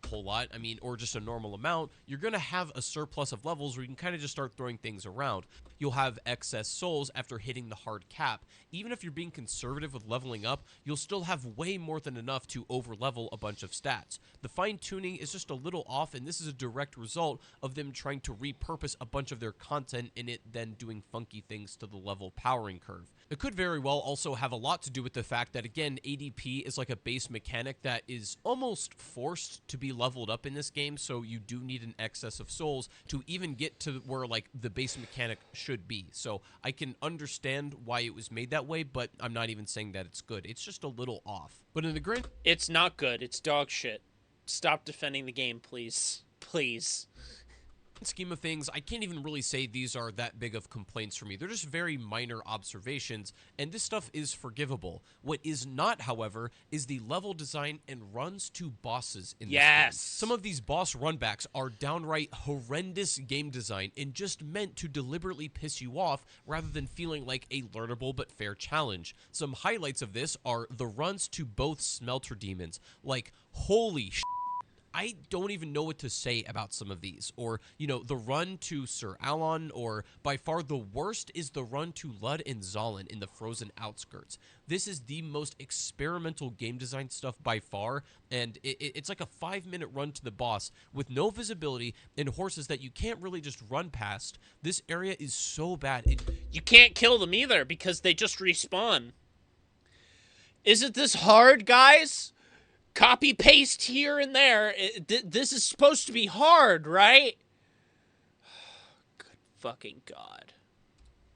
Whole lot, I mean, or just a normal amount, you're going to have a surplus of levels where you can kind of just start throwing things around. You'll have excess souls after hitting the hard cap. Even if you're being conservative with leveling up, you'll still have way more than enough to over-level a bunch of stats. The fine-tuning is just a little off, and this is a direct result of them trying to repurpose a bunch of their content and it then doing funky things to the level powering curve. It could very well also have a lot to do with the fact that, again, ADP is like a base mechanic that is almost forced to be leveled up in this game, so you do need an excess of souls to even get to where, like, the base mechanic should be. So I can understand why it was made that way, but I'm not even saying that it's good. It's just a little off. But in the grand... It's not good. It's dog shit. Stop defending the game, please. Please. Scheme of things, I can't even really say these are that big of complaints for me. They're just very minor observations, and this stuff is forgivable. What is not, however, is the level design and runs to bosses in this game. Some of these boss runbacks are downright horrendous game design and just meant to deliberately piss you off rather than feeling like a learnable but fair challenge. Some highlights of this are the runs to both Smelter Demons. Like, holy shit. I don't even know what to say about some of these. Or, you know, the run to Sir Alon, or by far the worst is the run to Lud and Zolin in the Frozen Outskirts. This is the most experimental game design stuff by far, and it's like a 5-minute run to the boss with no visibility and horses that you can't really just run past. This area is so bad. You can't kill them either because they just respawn. Isn't this hard, guys? Copy paste here and there. This is supposed to be hard, right? Good fucking God.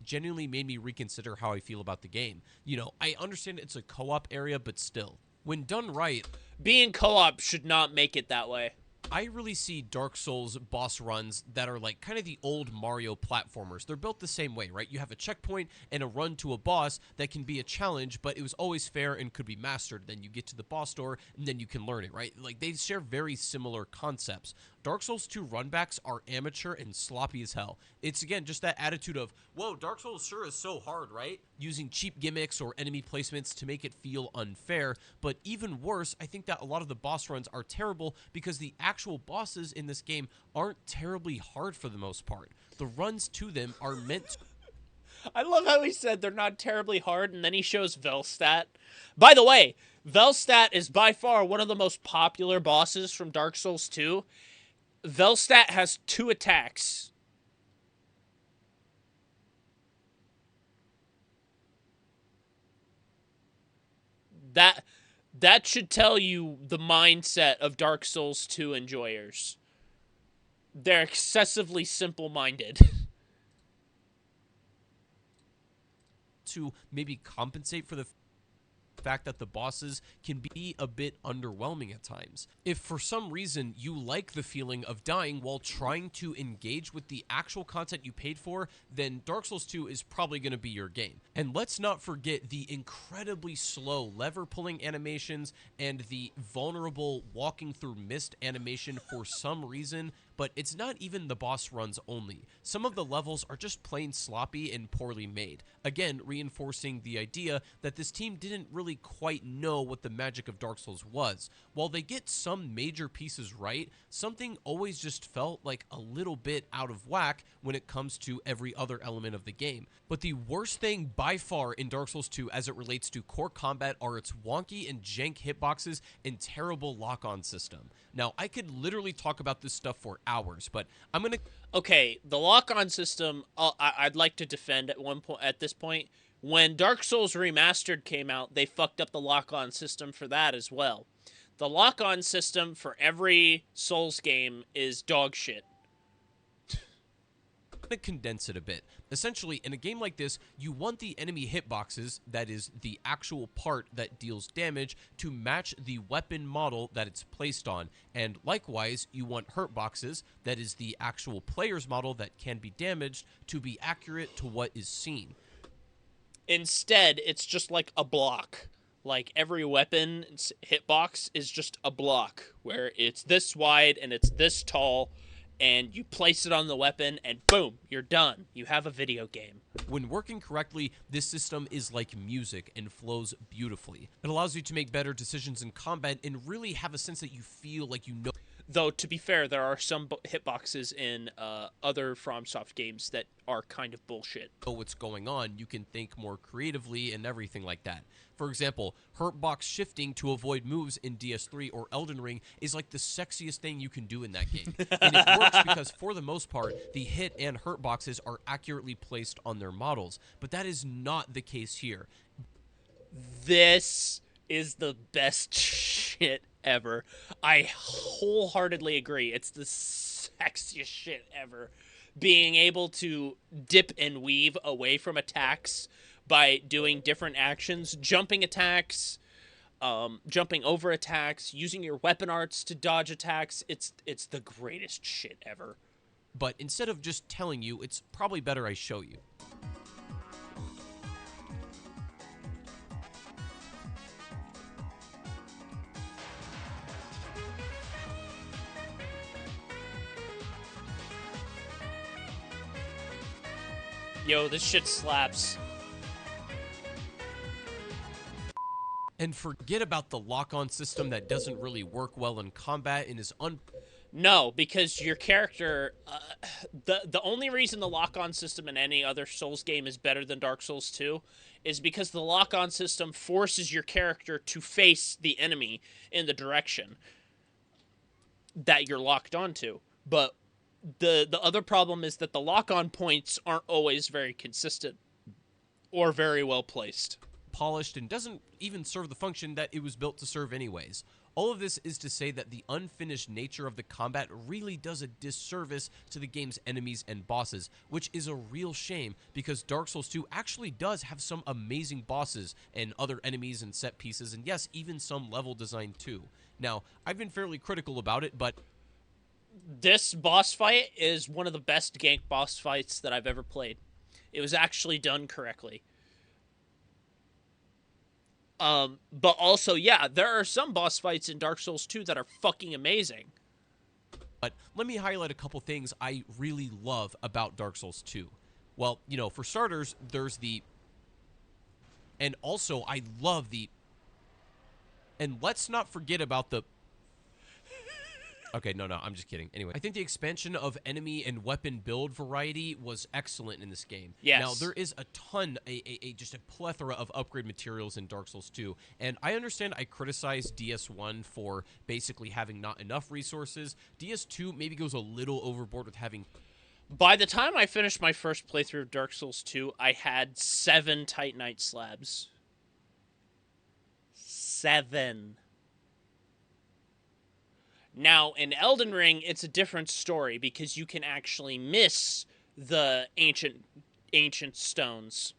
Genuinely made me reconsider how I feel about the game. You know, I understand it's a co-op area, but still. When done right, Being co-op should not make it that way. I really see Dark Souls boss runs that are like kind of the old Mario platformers. They're built the same way, right? You have a checkpoint and a run to a boss that can be a challenge, but it was always fair and could be mastered. Then you get to the boss door and then you can learn it, right? Like they share very similar concepts. Dark Souls 2 runbacks are amateur and sloppy as hell. It's, again, just that attitude of, whoa, Dark Souls sure is so hard, right? Using cheap gimmicks or enemy placements to make it feel unfair. But even worse, I think that a lot of the boss runs are terrible because the actual bosses in this game aren't terribly hard for the most part. The runs to them are meant to... I love how he said they're not terribly hard, and then he shows Velstadt. By the way, Velstadt is by far one of the most popular bosses from Dark Souls 2. Velstadt has 2 attacks. That should tell you the mindset of Dark Souls 2 enjoyers. They're excessively simple-minded. to maybe compensate for the fact that the bosses can be a bit underwhelming at times. If for some reason you like the feeling of dying while trying to engage with the actual content you paid for, then Dark Souls 2 is probably going to be your game. And let's not forget the incredibly slow lever pulling animations and the vulnerable walking through mist animation for some reason. But it's not even the boss runs only. Some of the levels are just plain sloppy and poorly made. Again, reinforcing the idea that this team didn't really quite know what the magic of Dark Souls was. While they get some major pieces right, something always just felt like a little bit out of whack when it comes to every other element of the game. But the worst thing by far in Dark Souls 2 as it relates to core combat are its wonky and jank hitboxes and terrible lock-on system. Now, I could literally talk about this stuff for hours, but I'm gonna... Okay, the lock-on system, I'd like to defend at this point. When Dark Souls Remastered came out, they fucked up the lock-on system for that as well. The lock-on system for every Souls game is dog shit. To condense it a bit. Essentially, in a game like this, you want the enemy hitboxes, that is, the actual part that deals damage, to match the weapon model that it's placed on. And likewise, you want hurt boxes, that is, the actual player's model that can be damaged, to be accurate to what is seen. Instead, it's just like a block. Like, every weapon's hitbox is just a block, where it's this wide and it's this tall, and you place it on the weapon, and boom, you're done. You have a video game. When working correctly, this system is like music and flows beautifully. It allows you to make better decisions in combat and really have a sense that you feel like you know. Though, to be fair, there are some hitboxes in other FromSoft games that are kind of bullshit. What's going on, you can think more creatively and everything like that. For example, hurtbox shifting to avoid moves in DS3 or Elden Ring is like the sexiest thing you can do in that game. And it works because, for the most part, the hit and hurt boxes are accurately placed on their models. But that is not the case here. This is the best shit ever. I wholeheartedly agree. It's the sexiest shit ever. Being able to dip and weave away from attacks by doing different actions, jumping attacks, jumping over attacks, using your weapon arts to dodge attacks. It's the greatest shit ever. But instead of just telling you, it's probably better I show you. Yo, this shit slaps. And forget about the lock-on system that doesn't really work well in combat and is No, because your character... the only reason the lock-on system in any other Souls game is better than Dark Souls 2 is because the lock-on system forces your character to face the enemy in the direction that you're locked onto. But the other problem is that the lock-on points aren't always very consistent or very well placed. polished and doesn't even serve the function that it was built to serve anyways. All of this is to say that the unfinished nature of the combat really does a disservice to the game's enemies and bosses, which is a real shame because Dark Souls 2 actually does have some amazing bosses and other enemies and set pieces, and yes, even some level design too. Now, I've been fairly critical about it, but this boss fight is one of the best gank boss fights that I've ever played. It was actually done correctly. But also, yeah, there are some boss fights in Dark Souls 2 that are fucking amazing. But let me highlight a couple things I really love about Dark Souls 2. Well, you know, for starters, there's the... And also, I love the... And let's not forget about the... Okay, no, I'm just kidding. Anyway, I think the expansion of enemy and weapon build variety was excellent in this game. Yes. Now, there is a ton, just a plethora of upgrade materials in Dark Souls 2, and I understand I criticized DS1 for basically having not enough resources. DS2 maybe goes a little overboard with having... By the time I finished my first playthrough of Dark Souls 2, I had 7 Titanite slabs. 7. Now, in Elden Ring, it's a different story because you can actually miss the ancient stones,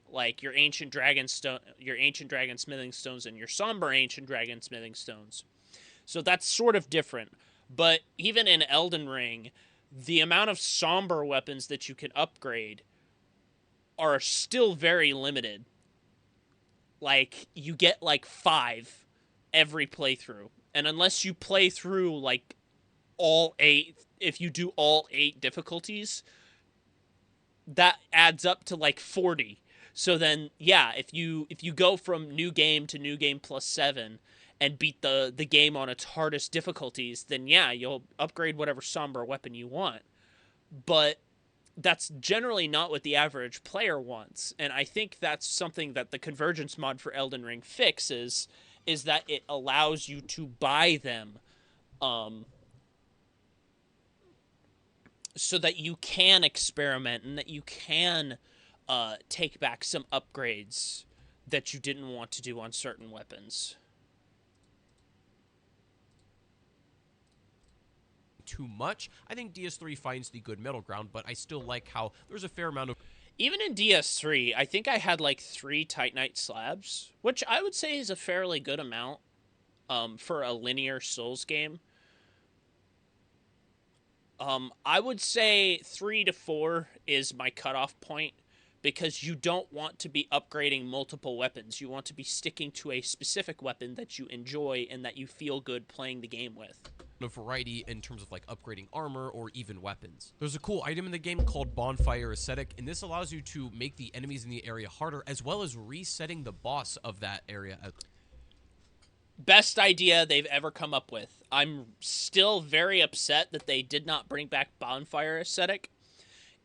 like your ancient dragon smithing stones and your somber ancient dragon smithing stones. So that's sort of different. But even in Elden Ring, the amount of somber weapons that you can upgrade are still very limited. Like, you get like 5 every playthrough. And unless you play through, like, all 8, if you do all 8 difficulties, that adds up to, like, 40. So then, yeah, if you go from new game to new game plus 7 and beat the game on its hardest difficulties, then, yeah, you'll upgrade whatever somber weapon you want. But that's generally not what the average player wants. And I think that's something that the Convergence mod for Elden Ring fixes, is that it allows you to buy them so that you can experiment and that you can take back some upgrades that you didn't want to do on certain weapons. Too much. I think DS3 finds the good middle ground, but I still like how there's a fair amount of... Even in DS3, I think I had like 3 Titanite slabs, which I would say is a fairly good amount for a linear Souls game. I would say 3 to 4 is my cutoff point because you don't want to be upgrading multiple weapons. You want to be sticking to a specific weapon that you enjoy and that you feel good playing the game with. A variety in terms of like upgrading armor or even weapons. There's a cool item in the game called Bonfire Aesthetic, and this allows you to make the enemies in the area harder as well as resetting the boss of that area. Best idea they've ever come up with. I'm still very upset that they did not bring back Bonfire Aesthetic.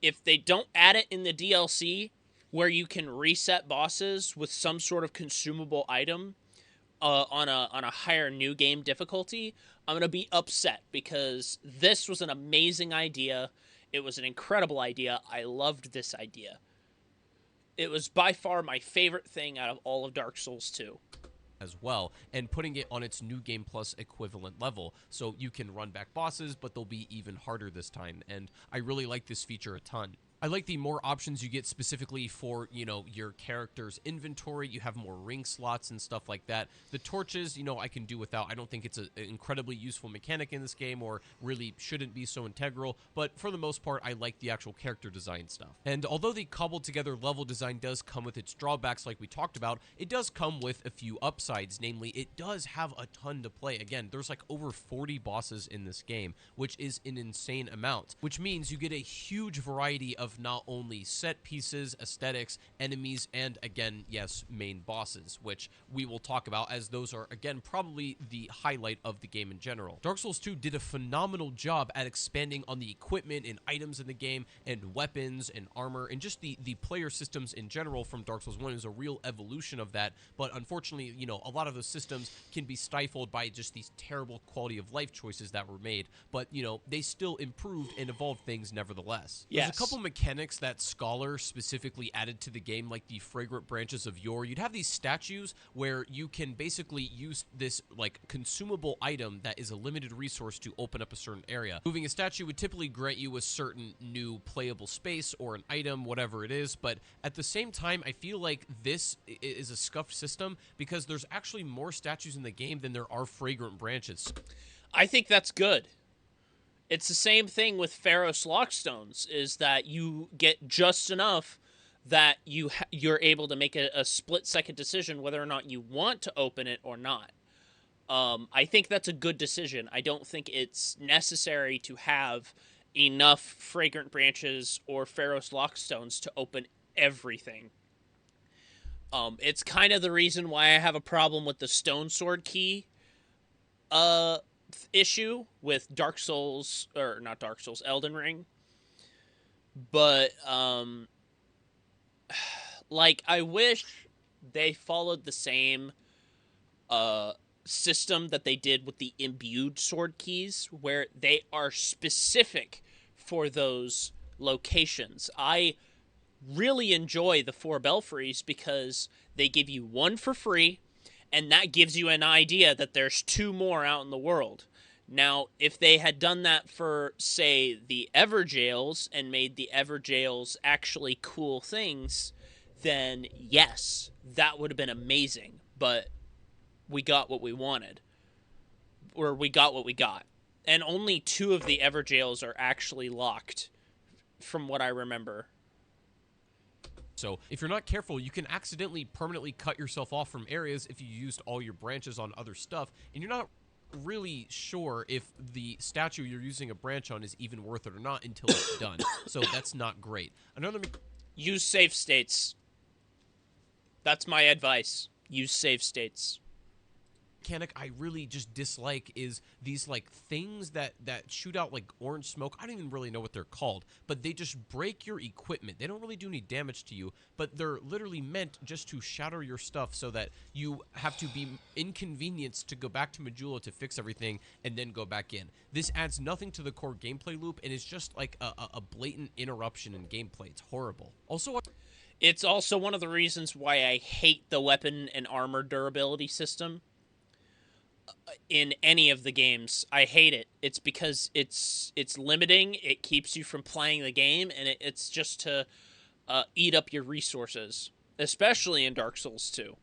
If they don't add it in the DLC where you can reset bosses with some sort of consumable item on a higher new game difficulty, I'm going to be upset because this was an amazing idea. It was an incredible idea. I loved this idea. It was by far my favorite thing out of all of Dark Souls 2. As well, and putting it on its new game plus equivalent level, so you can run back bosses, but they'll be even harder this time, and I really like this feature a ton. I like the more options you get specifically for, you know, your character's inventory. You have more ring slots and stuff like that. The torches, you know, I can do without. I don't think it's an incredibly useful mechanic in this game or really shouldn't be so integral, but for the most part, I like the actual character design stuff. And although the cobbled together level design does come with its drawbacks like we talked about, it does come with a few upsides, namely, it does have a ton to play. Again, there's like over 40 bosses in this game, which is an insane amount, which means you get a huge variety of not only set pieces, aesthetics, enemies, and again, yes, main bosses, which we will talk about as those are, again, probably the highlight of the game in general. Dark Souls 2 did a phenomenal job at expanding on the equipment and items in the game and weapons and armor and just the player systems in general from Dark Souls 1 is a real evolution of that, but unfortunately, you know, a lot of those systems can be stifled by just these terrible quality of life choices that were made, but, you know, they still improved and evolved things nevertheless. Yes. There's a couple mechanics mechanics that Scholar specifically added to the game, like the fragrant branches of yore. You'd have these statues where you can basically use this like consumable item that is a limited resource to open up a certain area. Moving a statue would typically grant you a certain new playable space or an item, whatever it is, but at the same time, I feel like this is a scuffed system because there's actually more statues in the game than there are fragrant branches. I think that's good. It's the same thing with Pharos Lockstones, is that you get just enough that you're able to make a split-second decision whether or not you want to open it or not. I think that's a good decision. I don't think it's necessary to have enough fragrant branches or Pharos Lockstones to open everything. It's kind of the reason why I have a problem with the Stone Sword key issue with Dark Souls, or not Dark Souls, Elden Ring. But like, I wish they followed the same system that they did with the imbued sword keys, where they are specific for those locations. I really enjoy the 4 belfries because they give you one for free, and that gives you an idea that there's 2 more out in the world. Now, if they had done that for, say, the Everjails and made the Everjails actually cool things, then yes, that would have been amazing. But we got what we wanted. Or we got what we got. And only 2 of the Everjails are actually locked, from what I remember. So if you're not careful, you can accidentally permanently cut yourself off from areas if you used all your branches on other stuff, and you're not really sure if the statue you're using a branch on is even worth it or not until it's done. So that's not great. Use save states. That's my advice. Use save states. Mechanic I really just dislike is these like things that shoot out like orange smoke. I don't even really know what they're called, but they just break your equipment. They don't really do any damage to you, but they're literally meant just to shatter your stuff so that you have to be inconvenienced to go back to Majula to fix everything and then go back in. This adds nothing to the core gameplay loop and is just like a blatant interruption in gameplay. It's horrible. Also, it's also one of the reasons why I hate the weapon and armor durability system in any of the games. I hate it. It's because it's limiting. It keeps you from playing the game, and it's just to eat up your resources, especially in Dark Souls 2.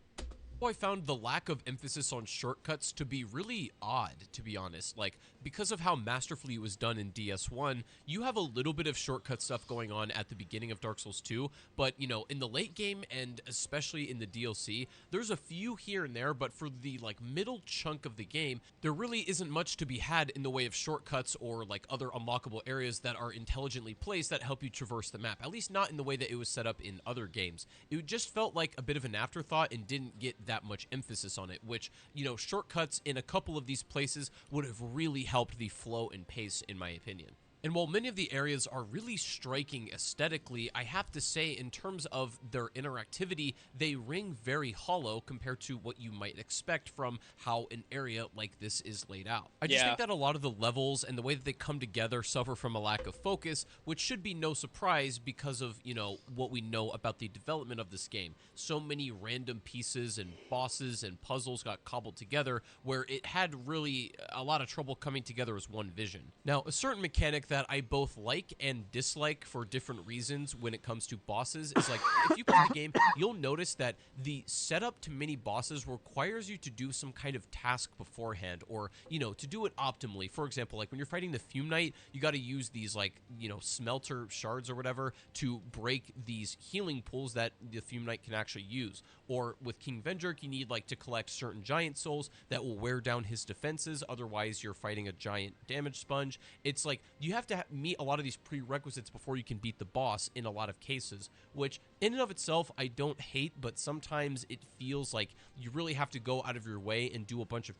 I found the lack of emphasis on shortcuts to be really odd, to be honest. Like, because of how masterfully it was done in DS1, you have a little bit of shortcut stuff going on at the beginning of Dark Souls 2, but, you know, in the late game, and especially in the DLC, there's a few here and there, but for the, like, middle chunk of the game, there really isn't much to be had in the way of shortcuts or, like, other unlockable areas that are intelligently placed that help you traverse the map, at least not in the way that it was set up in other games. It just felt like a bit of an afterthought and didn't get that much emphasis on it, which, you know, shortcuts in a couple of these places would have really helped the flow and pace, in my opinion. And while many of the areas are really striking aesthetically, I have to say, in terms of their interactivity, they ring very hollow compared to what you might expect from how an area like this is laid out. I just think that a lot of the levels and the way that they come together suffer from a lack of focus, which should be no surprise because of, you know, what we know about the development of this game. So many random pieces and bosses and puzzles got cobbled together where it had really a lot of trouble coming together as one vision. Now, a certain mechanic that I both like and dislike for different reasons when it comes to bosses is, like, if you play the game, you'll notice that the setup to many bosses requires you to do some kind of task beforehand, or, you know, to do it optimally. For example, like when you're fighting the Fume Knight, you got to use these, like, you know, smelter shards or whatever to break these healing pools that the Fume Knight can actually use. Or with King Vengerk, you need, like, to collect certain giant souls that will wear down his defenses, otherwise you're fighting a giant damage sponge. It's like, you have to meet a lot of these prerequisites before you can beat the boss in a lot of cases, which in and of itself I don't hate, but sometimes it feels like you really have to go out of your way and do a bunch of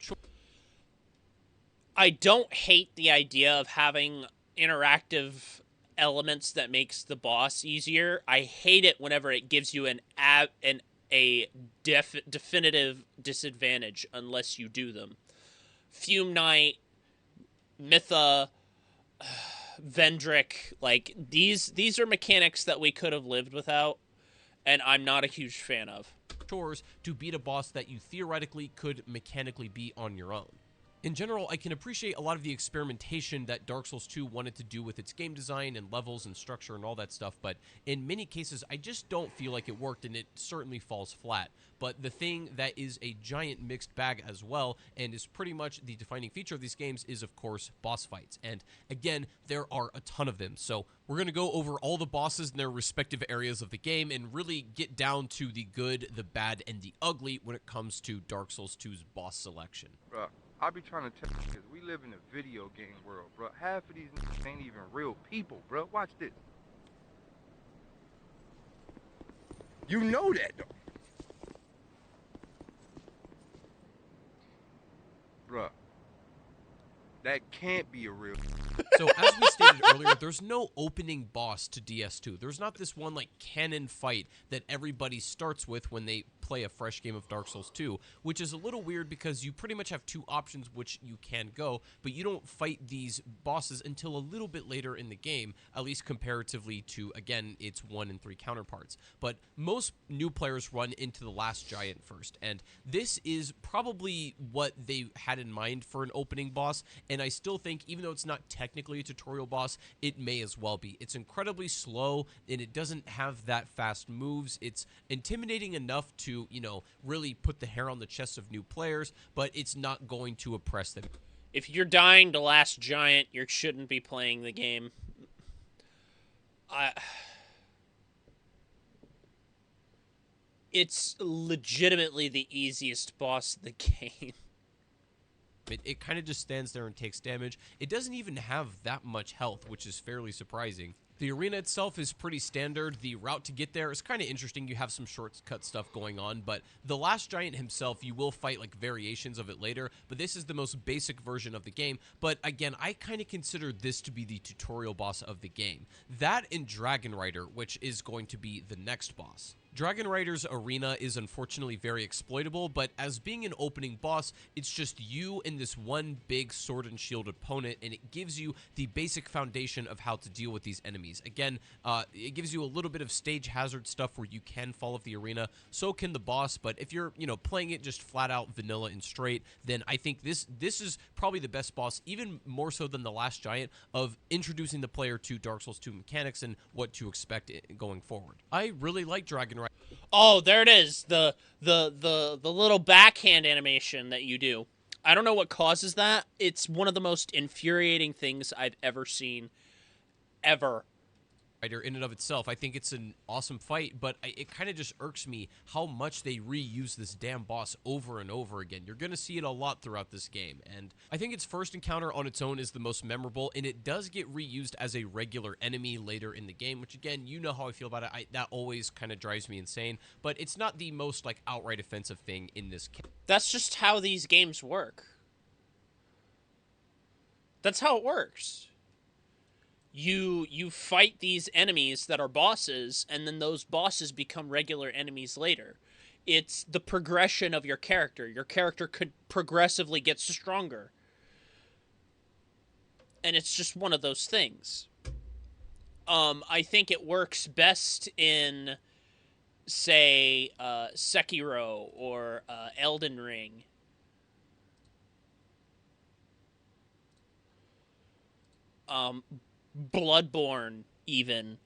I don't hate the idea of having interactive elements that makes the boss easier. I hate it whenever it gives you a definitive disadvantage unless you do them. Fume Knight, Mytha, Vendrick, like these are mechanics that we could have lived without, and I'm not a huge fan of. Chores to beat a boss that you theoretically could mechanically beat on your own. In general, I can appreciate a lot of the experimentation that Dark Souls 2 wanted to do with its game design and levels and structure and all that stuff, but in many cases, I just don't feel like it worked, and it certainly falls flat. But the thing that is a giant mixed bag as well, and is pretty much the defining feature of these games, is, of course, boss fights. And again, there are a ton of them, so we're going to go over all the bosses in their respective areas of the game and really get down to the good, the bad, and the ugly when it comes to Dark Souls 2's boss selection. Bruh, I be trying to tell you because we live in a video game world, bro. Half of these niggas ain't even real people, bro. Watch this. You know that, though. Bruh. That can't be a real. So, as we stated earlier, there's no opening boss to DS2. There's not this one, like, canon fight that everybody starts with when they play a fresh game of Dark Souls 2, which is a little weird because you pretty much have two options which you can go, but you don't fight these bosses until a little bit later in the game, at least comparatively to, again, its 1 and 3 counterparts. But most new players run into the last giant first, and this is probably what they had in mind for an opening boss, and I still think, even though it's not technically a tutorial boss, it may as well be. It's incredibly slow, and it doesn't have that fast moves. It's intimidating enough to, you know, really put the hair on the chest of new players, but it's not going to oppress them. If you're dying to last giant, you shouldn't be playing the game. It's legitimately the easiest boss in the game. It kind of just stands there and takes damage. It doesn't even have that much health, which is fairly surprising. The arena itself is pretty standard. The route to get there is kind of interesting. You have some shortcut stuff going on, but the last giant himself, you will fight like variations of it later, but this is the most basic version of the game. But again, I kind of consider this to be the tutorial boss of the game. That and Dragon Rider, which is going to be the next boss. Dragon Rider's arena is unfortunately very exploitable, but as being an opening boss, it's just you and this one big sword and shield opponent, and it gives you the basic foundation of how to deal with these enemies. Again, it gives you a little bit of stage hazard stuff where you can fall off the arena, so can the boss, but if you're, you know, playing it just flat out vanilla and straight, then I think this is probably the best boss, even more so than the last giant, of introducing the player to Dark Souls 2 mechanics and what to expect going forward. I really like Dragon Rider. Oh, there it is. The little backhand animation that you do. I don't know what causes that. It's one of the most infuriating things I've ever seen. Ever. In and of itself, I think it's an awesome fight, but it kind of just irks me how much they reuse this damn boss over and over again. You're going to see it a lot throughout this game, and I think its first encounter on its own is the most memorable, and it does get reused as a regular enemy later in the game, which again, you know how I feel about it. That always kind of drives me insane, but it's not the most like outright offensive thing in this game. That's just how these games work. That's how it works. You fight these enemies that are bosses, and then those bosses become regular enemies later. It's the progression of your character. Your character could progressively get stronger. And it's just one of those things. I think it works best in, say, Sekiro or Elden Ring. Bloodborne, even,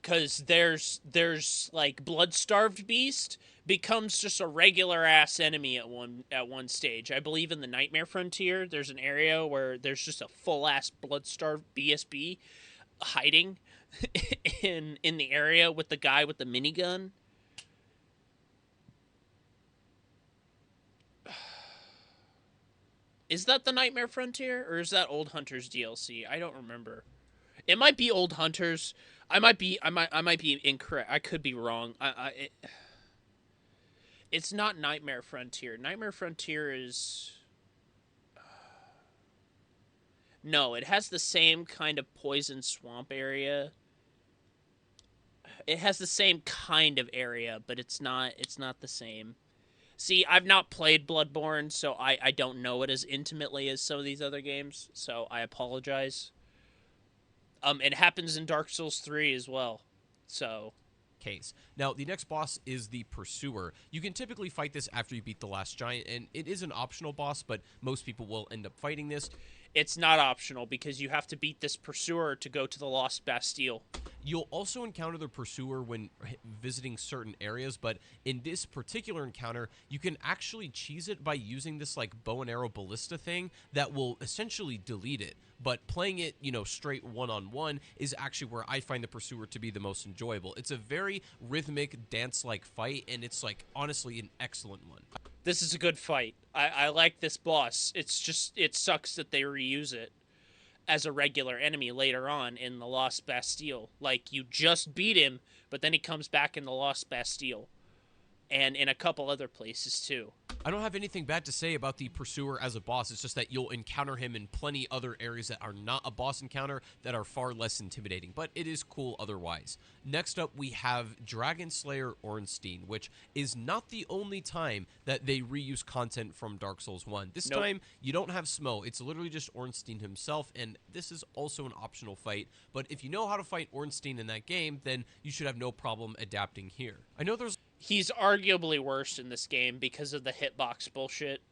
because there's like Blood-Starved Beast becomes just a regular ass enemy at one stage. I believe in the Nightmare Frontier, there's an area where there's just a full ass Blood-Starved BSB hiding in the area with the guy with the minigun. Is that the Nightmare Frontier, or is that Old Hunters DLC? I don't remember. It might be Old Hunters. I might be incorrect. I could be wrong. It's not Nightmare Frontier. Nightmare Frontier is... No, it has the same kind of poison swamp area. It has the same kind of area, but it's not the same. See, I've not played Bloodborne, so I don't know it as intimately as some of these other games, so I apologize. It happens in Dark Souls 3 as well. So case. Now, the next boss is the Pursuer. You can typically fight this after you beat the last giant, and it is an optional boss, but most people will end up fighting this. it's not optional because you have to beat this Pursuer to go to the Lost Bastille. You'll also encounter the Pursuer when visiting certain areas, but in this particular encounter, you can actually cheese it by using this like bow and arrow ballista thing that will essentially delete it. But playing it, you know, straight one-on-one is actually where I find the Pursuer to be the most enjoyable. It's a very rhythmic, dance-like fight, and it's like honestly an excellent one. This is a good fight. I like this boss. It's just, it sucks that they reuse it as a regular enemy later on in the Lost Bastille. Like, you just beat him, but then he comes back in the Lost Bastille. And in a couple other places, too. I don't have anything bad to say about the Pursuer as a boss. It's just that you'll encounter him in plenty other areas that are not a boss encounter that are far less intimidating, but it is cool otherwise. Next up, we have Dragon Slayer Ornstein, which is not the only time that they reuse content from Dark Souls 1. This time, you don't have Smo. It's literally just Ornstein himself, and this is also an optional fight, but if you know how to fight Ornstein in that game, then you should have no problem adapting here. I know there's He's arguably worse in this game because of the hitbox bullshit.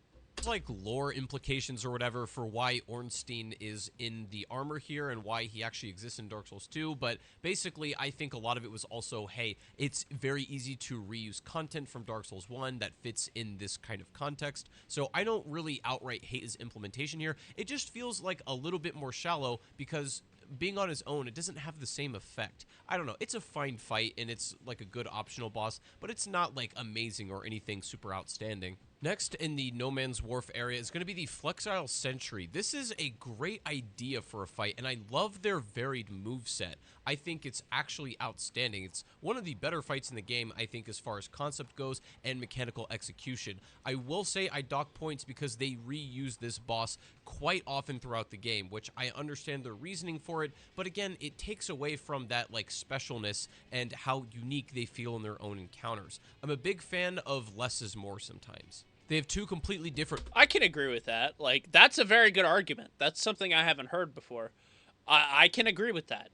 like lore implications or whatever for why Ornstein is in the armor here and why he actually exists in Dark Souls 2, but basically I think a lot of it was also, hey, it's very easy to reuse content from Dark Souls 1 that fits in this kind of context, so I don't really outright hate his implementation here. It just feels like a little bit more shallow because being on his own, it doesn't have the same effect. I don't know. It's a fine fight, and it's like a good optional boss, but it's not like amazing or anything super outstanding. Next in the No Man's Wharf area is going to be the Flexile Sentry. This is a great idea for a fight, and I love their varied moveset. I think it's actually outstanding. It's one of the better fights in the game, I think, as far as concept goes and mechanical execution. I will say I dock points because they reuse this boss quite often throughout the game, which I understand their reasoning for it, but again, it takes away from that like specialness and how unique they feel in their own encounters. I'm a big fan of less is more sometimes. They have two completely different... I can agree with that. Like, that's a very good argument. That's something I haven't heard before. I can agree with that.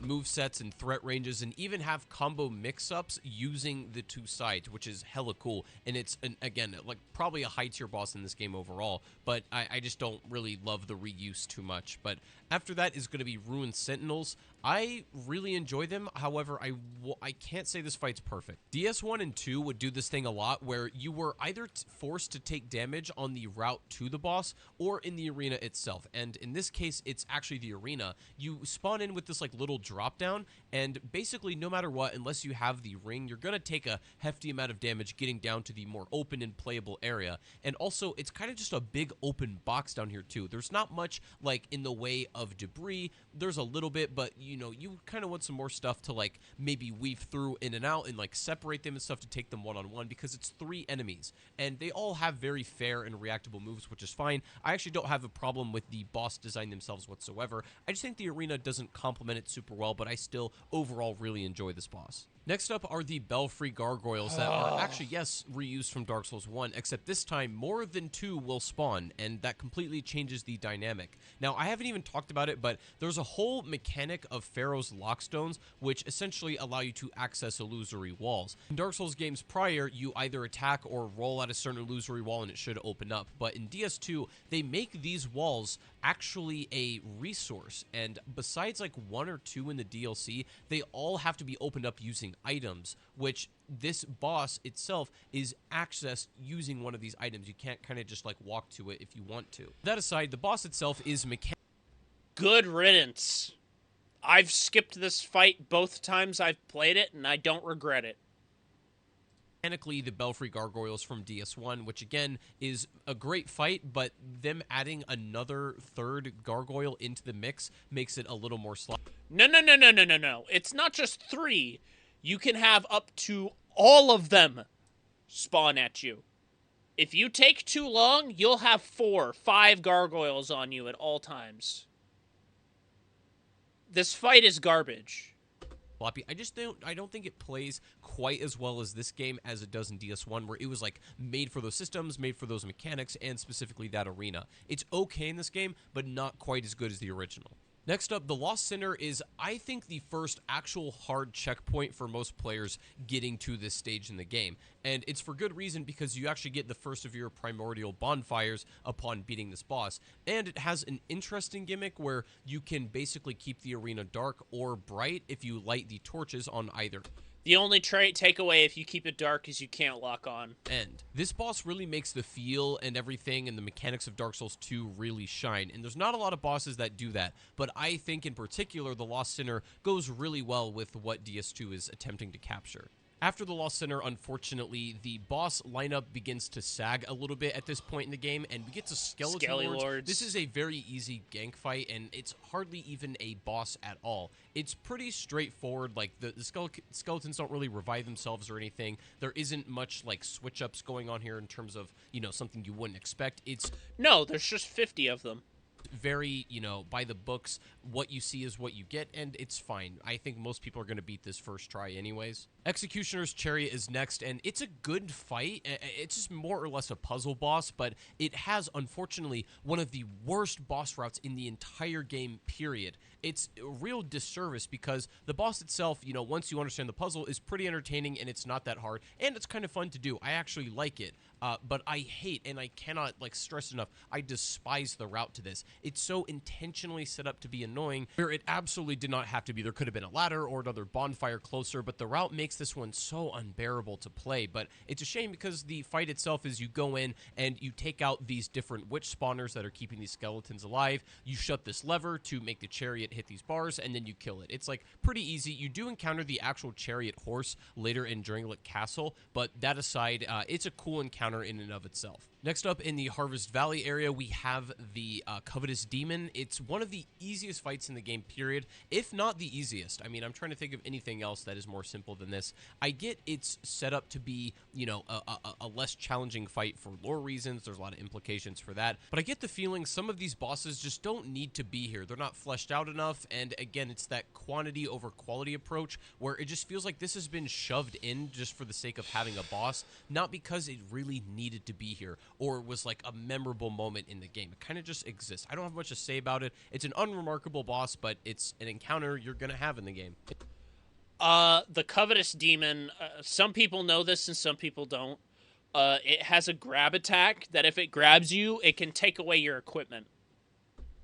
Movesets and threat ranges, and even have combo mix-ups using the two sides, which is hella cool. And it's, again, like probably a high-tier boss in this game overall, but I just don't really love the reuse too much. But after that is going to be Ruined Sentinels. I really enjoy them. However, I can't say this fight's perfect. DS1 and 2 would do this thing a lot where you were either forced to take damage on the route to the boss or in the arena itself. And in this case, it's actually the arena. You spawn in with this like little drop down, and basically no matter what, unless you have the ring, you're going to take a hefty amount of damage getting down to the more open and playable area. And also, it's kind of just a big open box down here too. There's not much like in the way of debris. There's a little bit, but you know, you kind of want some more stuff to like maybe weave through in and out and like separate them and stuff to take them one-on-one, because it's 3 enemies and they all have very fair and reactable moves, which is fine. I actually don't have a problem with the boss design themselves whatsoever. I just think the arena doesn't complement it super well, but I still overall really enjoy this boss. Next up are the Belfry Gargoyles that are actually, yes, reused from Dark Souls 1, except this time more than 2 will spawn, and that completely changes the dynamic. Now, I haven't even talked about it, but there's a whole mechanic of Pharaoh's Lockstones, which essentially allow you to access illusory walls. In Dark Souls games prior, you either attack or roll at a certain illusory wall and it should open up, but in DS2, they make these walls actually a resource, and besides like 1 or 2 in the DLC, they all have to be opened up using items, which this boss itself is accessed using one of these items. You can't kind of just like walk to it if you want to. That aside, the boss itself is Good riddance. I've skipped this fight both times I've played it, and I don't regret it. mechanically the Belfry Gargoyles from DS1, which again is a great fight, but them adding another third gargoyle into the mix makes it a little more slow. No. It's not just 3. You can have up to all of them spawn at you. If you take too long, you'll have 4, 5 gargoyles on you at all times. This fight is garbage. Floppy. I don't think it plays quite as well as this game as it does in DS1, where it was like made for those systems, made for those mechanics, and specifically that arena. It's okay in this game, but not quite as good as the original. Next up, the Lost Sinner is, I think, the first actual hard checkpoint for most players getting to this stage in the game. And it's for good reason, because you actually get the first of your primordial bonfires upon beating this boss. And it has an interesting gimmick where you can basically keep the arena dark or bright if you light the torches on either The only takeaway if you keep it dark is you can't lock on. end. This boss really makes the feel and everything and the mechanics of Dark Souls 2 really shine, and there's not a lot of bosses that do that, but I think in particular the Lost Sinner goes really well with what DS2 is attempting to capture. After the Lost Sinner, unfortunately, the boss lineup begins to sag a little bit at this point in the game, and we get to Skeleton Skelly Lords. Lords. This is a very easy gank fight, and it's hardly even a boss at all. It's pretty straightforward. Like, the skeletons don't really revive themselves or anything. There isn't much, like, switch-ups going on here in terms of, you know, something you wouldn't expect. It's No, there's just 50 of them. very, you know, by the books, what you see is what you get, and it's fine. I think most people are going to beat this first try anyways. Executioner's Chariot is next, and it's a good fight. It's just more or less a puzzle boss, but it has, unfortunately, one of the worst boss routes in the entire game, period. It's a real disservice because the boss itself, you know, once you understand the puzzle, is pretty entertaining, and it's not that hard, and it's kind of fun to do. I actually like it, but I hate, and I cannot, like, stress enough, I despise the route to this. It's so intentionally set up to be annoying, where it absolutely did not have to be. There could have been a ladder or another bonfire closer, but the route makes this one so unbearable to play. But it's a shame because the fight itself is you go in and you take out these different witch spawners that are keeping these skeletons alive. You shut this lever to make the chariot hit these bars, and then you kill it. It's, like, pretty easy. You do encounter the actual chariot horse later in Dringlet Castle, but that aside, it's a cool encounter in and of itself. Next up, in the Harvest Valley area, we have the Covetous Demon. It's one of the easiest fights in the game, period, if not the easiest. I mean, I'm trying to think of anything else that is more simple than this. I get it's set up to be, you know, a less challenging fight for lore reasons. There's a lot of implications for that. But I get the feeling some of these bosses just don't need to be here. They're not fleshed out enough, and again, it's that quantity over quality approach where it just feels like this has been shoved in just for the sake of having a boss, not because it really needed to be here or was like a memorable moment in the game. It kind of just exists. I don't have much to say about it. It's an unremarkable boss, but it's an encounter you're going to have in the game. The Covetous Demon, some people know this and some people don't. It has a grab attack that if it grabs you, it can take away your equipment.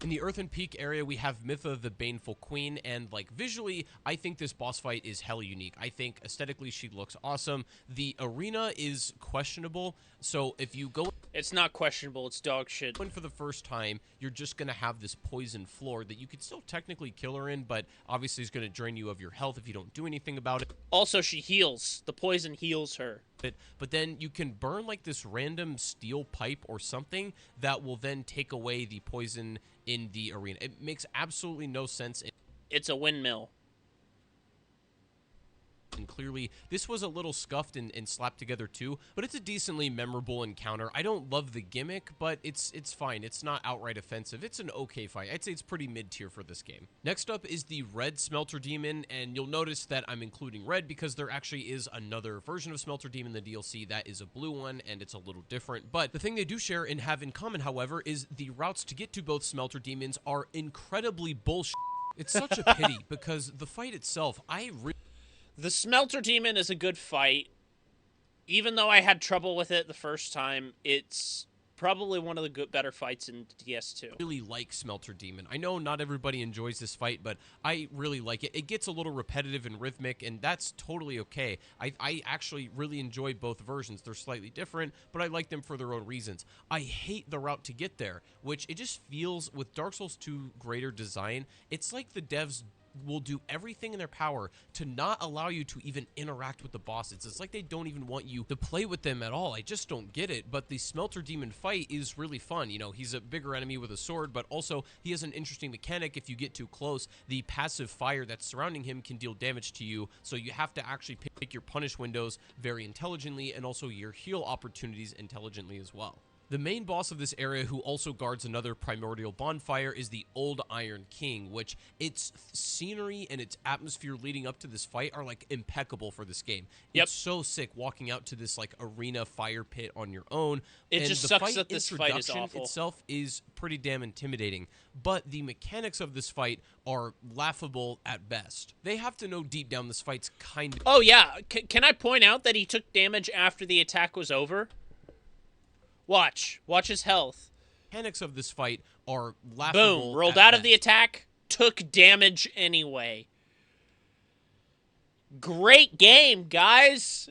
In the Earthen Peak area, we have Mytha the Baneful Queen, and, like, visually, I think this boss fight is hella unique. I think aesthetically she looks awesome. The arena is questionable, so if you go... It's not questionable, it's dog shit. For the first time, you're just going to have this poison floor that you could still technically kill her in, but obviously is going to drain you of your health if you don't do anything about it. Also, she heals. The poison heals her. But then you can burn, like, this random steel pipe or something that will then take away the poison in the arena. It makes absolutely no sense. It's a windmill. And clearly, this was a little scuffed and slapped together too, but it's a decently memorable encounter. I don't love the gimmick, but it's fine. It's not outright offensive. It's an okay fight. I'd say it's pretty mid-tier for this game. Next up is the Red Smelter Demon, and you'll notice that I'm including red because there actually is another version of Smelter Demon in the DLC that is a blue one, and it's a little different. But the thing they do share and have in common, however, is the routes to get to both Smelter Demons are incredibly bullshit. It's such a pity because the fight itself, The Smelter Demon is a good fight. Even though I had trouble with it the first time, it's probably one of the better fights in DS2. Really like Smelter Demon. I know not everybody enjoys this fight, but I really like it. It gets a little repetitive and rhythmic, and that's totally okay. I actually really enjoy both versions. They're slightly different, but I like them for their own reasons. I hate the route to get there, which it just feels, with Dark Souls 2 greater design, it's like the devs will do everything in their power to not allow you to even interact with the bosses. It's like they don't even want you to play with them at all. I just don't get it. But the Smelter Demon fight is really fun. You know, he's a bigger enemy with a sword, but also he has an interesting mechanic. If you get too close, the passive fire that's surrounding him can deal damage to you, so you have to actually pick your punish windows very intelligently and also your heal opportunities intelligently as well. The main boss of this area, who also guards another primordial bonfire, is the Old Iron King, which its scenery and its atmosphere leading up to this fight are like impeccable for this game. Yep. It's so sick walking out to this like arena fire pit on your own. It and just the sucks fight that this fight is introduction awful. itself is pretty damn intimidating, but the mechanics of this fight are laughable at best. They have to know deep down this fight's kind of... Oh, yeah. Can I point out that he took damage after the attack was over? Watch his health. Mechanics of this fight are laughable. Boom, rolled at out of the best. attack, took damage anyway. Great game, guys.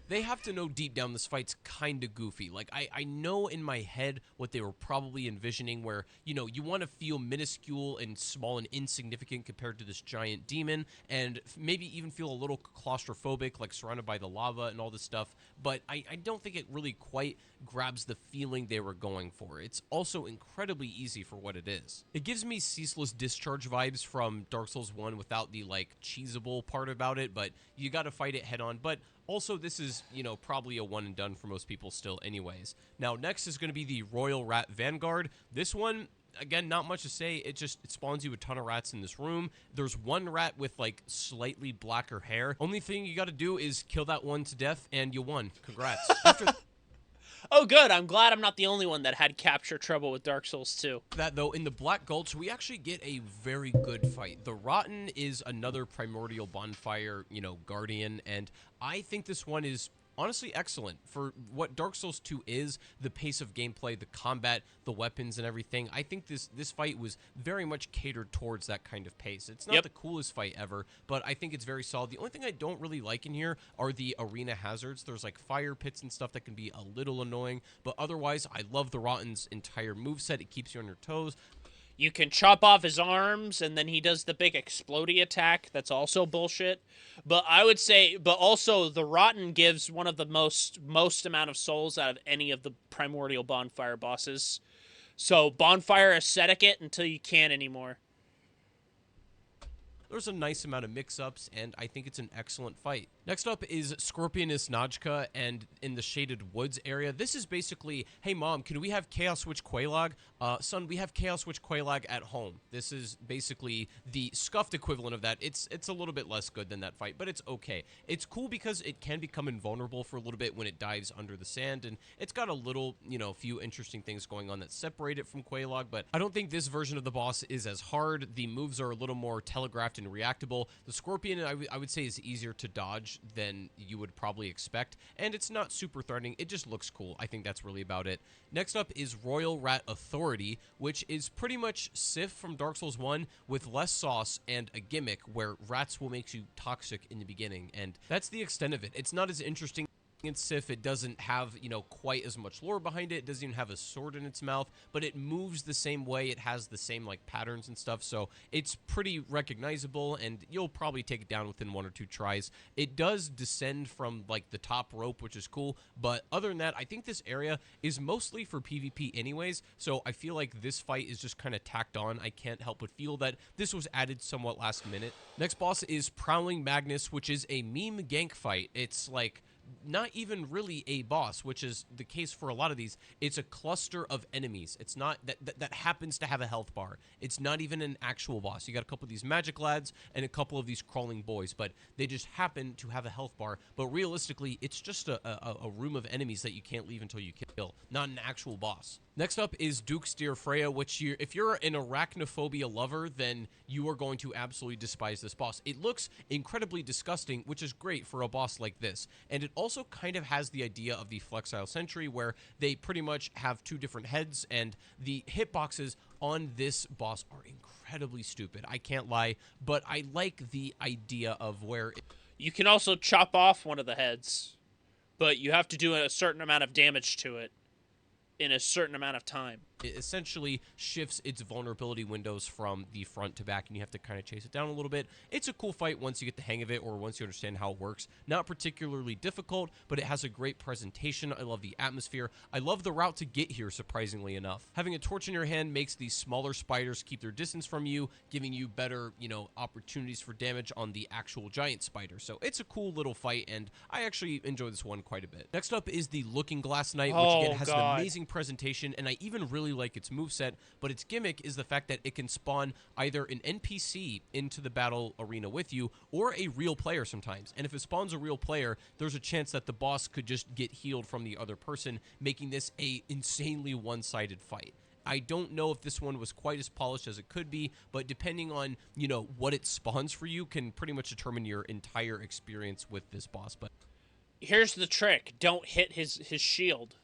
They have to know deep down this fight's kind of goofy. Like, I know in my head what they were probably envisioning, where, you know, you want to feel minuscule and small and insignificant compared to this giant demon, and maybe even feel a little claustrophobic, like surrounded by the lava and all this stuff, but I don't think it really quite grabs the feeling they were going for. It's also incredibly easy for what it is. It gives me Ceaseless Discharge vibes from Dark Souls 1 without the, like, cheesable part about it, but you gotta fight it head on. But also, this is, you know, probably a one and done for most people still anyways. Now, next is going to be the Royal Rat Vanguard. This one, again, not much to say. It spawns you a ton of rats in this room. There's one rat with, like, slightly blacker hair. Only thing you gotta do is kill that one to death, and you won. Congrats. Oh, good. I'm glad I'm not the only one that had capture trouble with Dark Souls 2. That, though, in the Black Gulch, we actually get a very good fight. The Rotten is another primordial bonfire, you know, guardian, and I think this one is honestly excellent for what Dark Souls 2 is, the pace of gameplay, the combat, the weapons, and everything. I think this fight was very much catered towards that kind of pace. It's not the coolest fight ever, but I think it's very solid. The only thing I don't really like in here are the arena hazards. There's like fire pits and stuff that can be a little annoying, but otherwise, I love the Rotten's entire moveset. It keeps you on your toes. You can chop off his arms, and then he does the big explodey attack. That's also bullshit. But I would say, but also the Rotten gives one of the most amount of souls out of any of the primordial bonfire bosses. So bonfire Icedq it until you can't anymore. There's a nice amount of mix-ups, and I think it's an excellent fight. Next up is Scorpionus Najka, and in the Shaded Woods area, this is basically, hey mom, can we have Chaos Witch Quelaag? Son, we have Chaos Witch Quelaag at home. This is basically the scuffed equivalent of that. It's a little bit less good than that fight, but it's okay. It's cool because it can become invulnerable for a little bit when it dives under the sand, and it's got a little, you know, few interesting things going on that separate it from Quelaag, but I don't think this version of the boss is as hard. The moves are a little more telegraphed and reactable. The Scorpion, I would say, is easier to dodge than you would probably expect, and it's not super threatening. It just looks cool. I think that's really about it. Next up is Royal Rat Authority, which is pretty much Sif from Dark Souls 1 with less sauce and a gimmick where rats will make you toxic in the beginning, and that's the extent of it. It's not as interesting in Sif. It doesn't have, you know, quite as much lore behind it. It doesn't even have a sword in its mouth, but it moves the same way. It has the same, like, patterns and stuff, so it's pretty recognizable, and you'll probably take it down within 1 or 2 tries. It does descend from, like, the top rope, which is cool, but other than that, I think this area is mostly for PvP anyways, so I feel like this fight is just kind of tacked on. I can't help but feel that this was added somewhat last minute. Next boss is Prowling Magnus, which is a meme gank fight. It's, like, not even really a boss, which is the case for a lot of these. It's a cluster of enemies. It's not that happens to have a health bar. It's not even an actual boss. You got a couple of these magic lads and a couple of these crawling boys, but they just happen to have a health bar. But realistically, it's just a room of enemies that you can't leave until you kill, not an actual boss. Next up is Duke's Dear Freya, which if you're an arachnophobia lover, then you are going to absolutely despise this boss. It looks incredibly disgusting, which is great for a boss like this. And it also kind of has the idea of the Flexile Sentry, where they pretty much have 2 different heads, and the hitboxes on this boss are incredibly stupid. I can't lie, but I like the idea of where... You can also chop off one of the heads, but you have to do a certain amount of damage to it in a certain amount of time. It essentially shifts its vulnerability windows from the front to back, and you have to kind of chase it down a little bit. It's a cool fight once you get the hang of it, or once you understand how it works. Not particularly difficult, but it has a great presentation. I love the atmosphere. I love the route to get here, surprisingly enough. Having a torch in your hand makes these smaller spiders keep their distance from you, giving you better, you know, opportunities for damage on the actual giant spider. So it's a cool little fight, and I actually enjoy this one quite a bit. Next up is the Looking Glass Knight, which again has an amazing presentation, and I even really like its moveset, but its gimmick is the fact that it can spawn either an NPC into the battle arena with you, or a real player sometimes. And if it spawns a real player, there's a chance that the boss could just get healed from the other person, making this a insanely one-sided fight. I don't know if this one was quite as polished as it could be, but depending on, you know, what it spawns for you can pretty much determine your entire experience with this boss. But here's the trick. Don't hit his shield.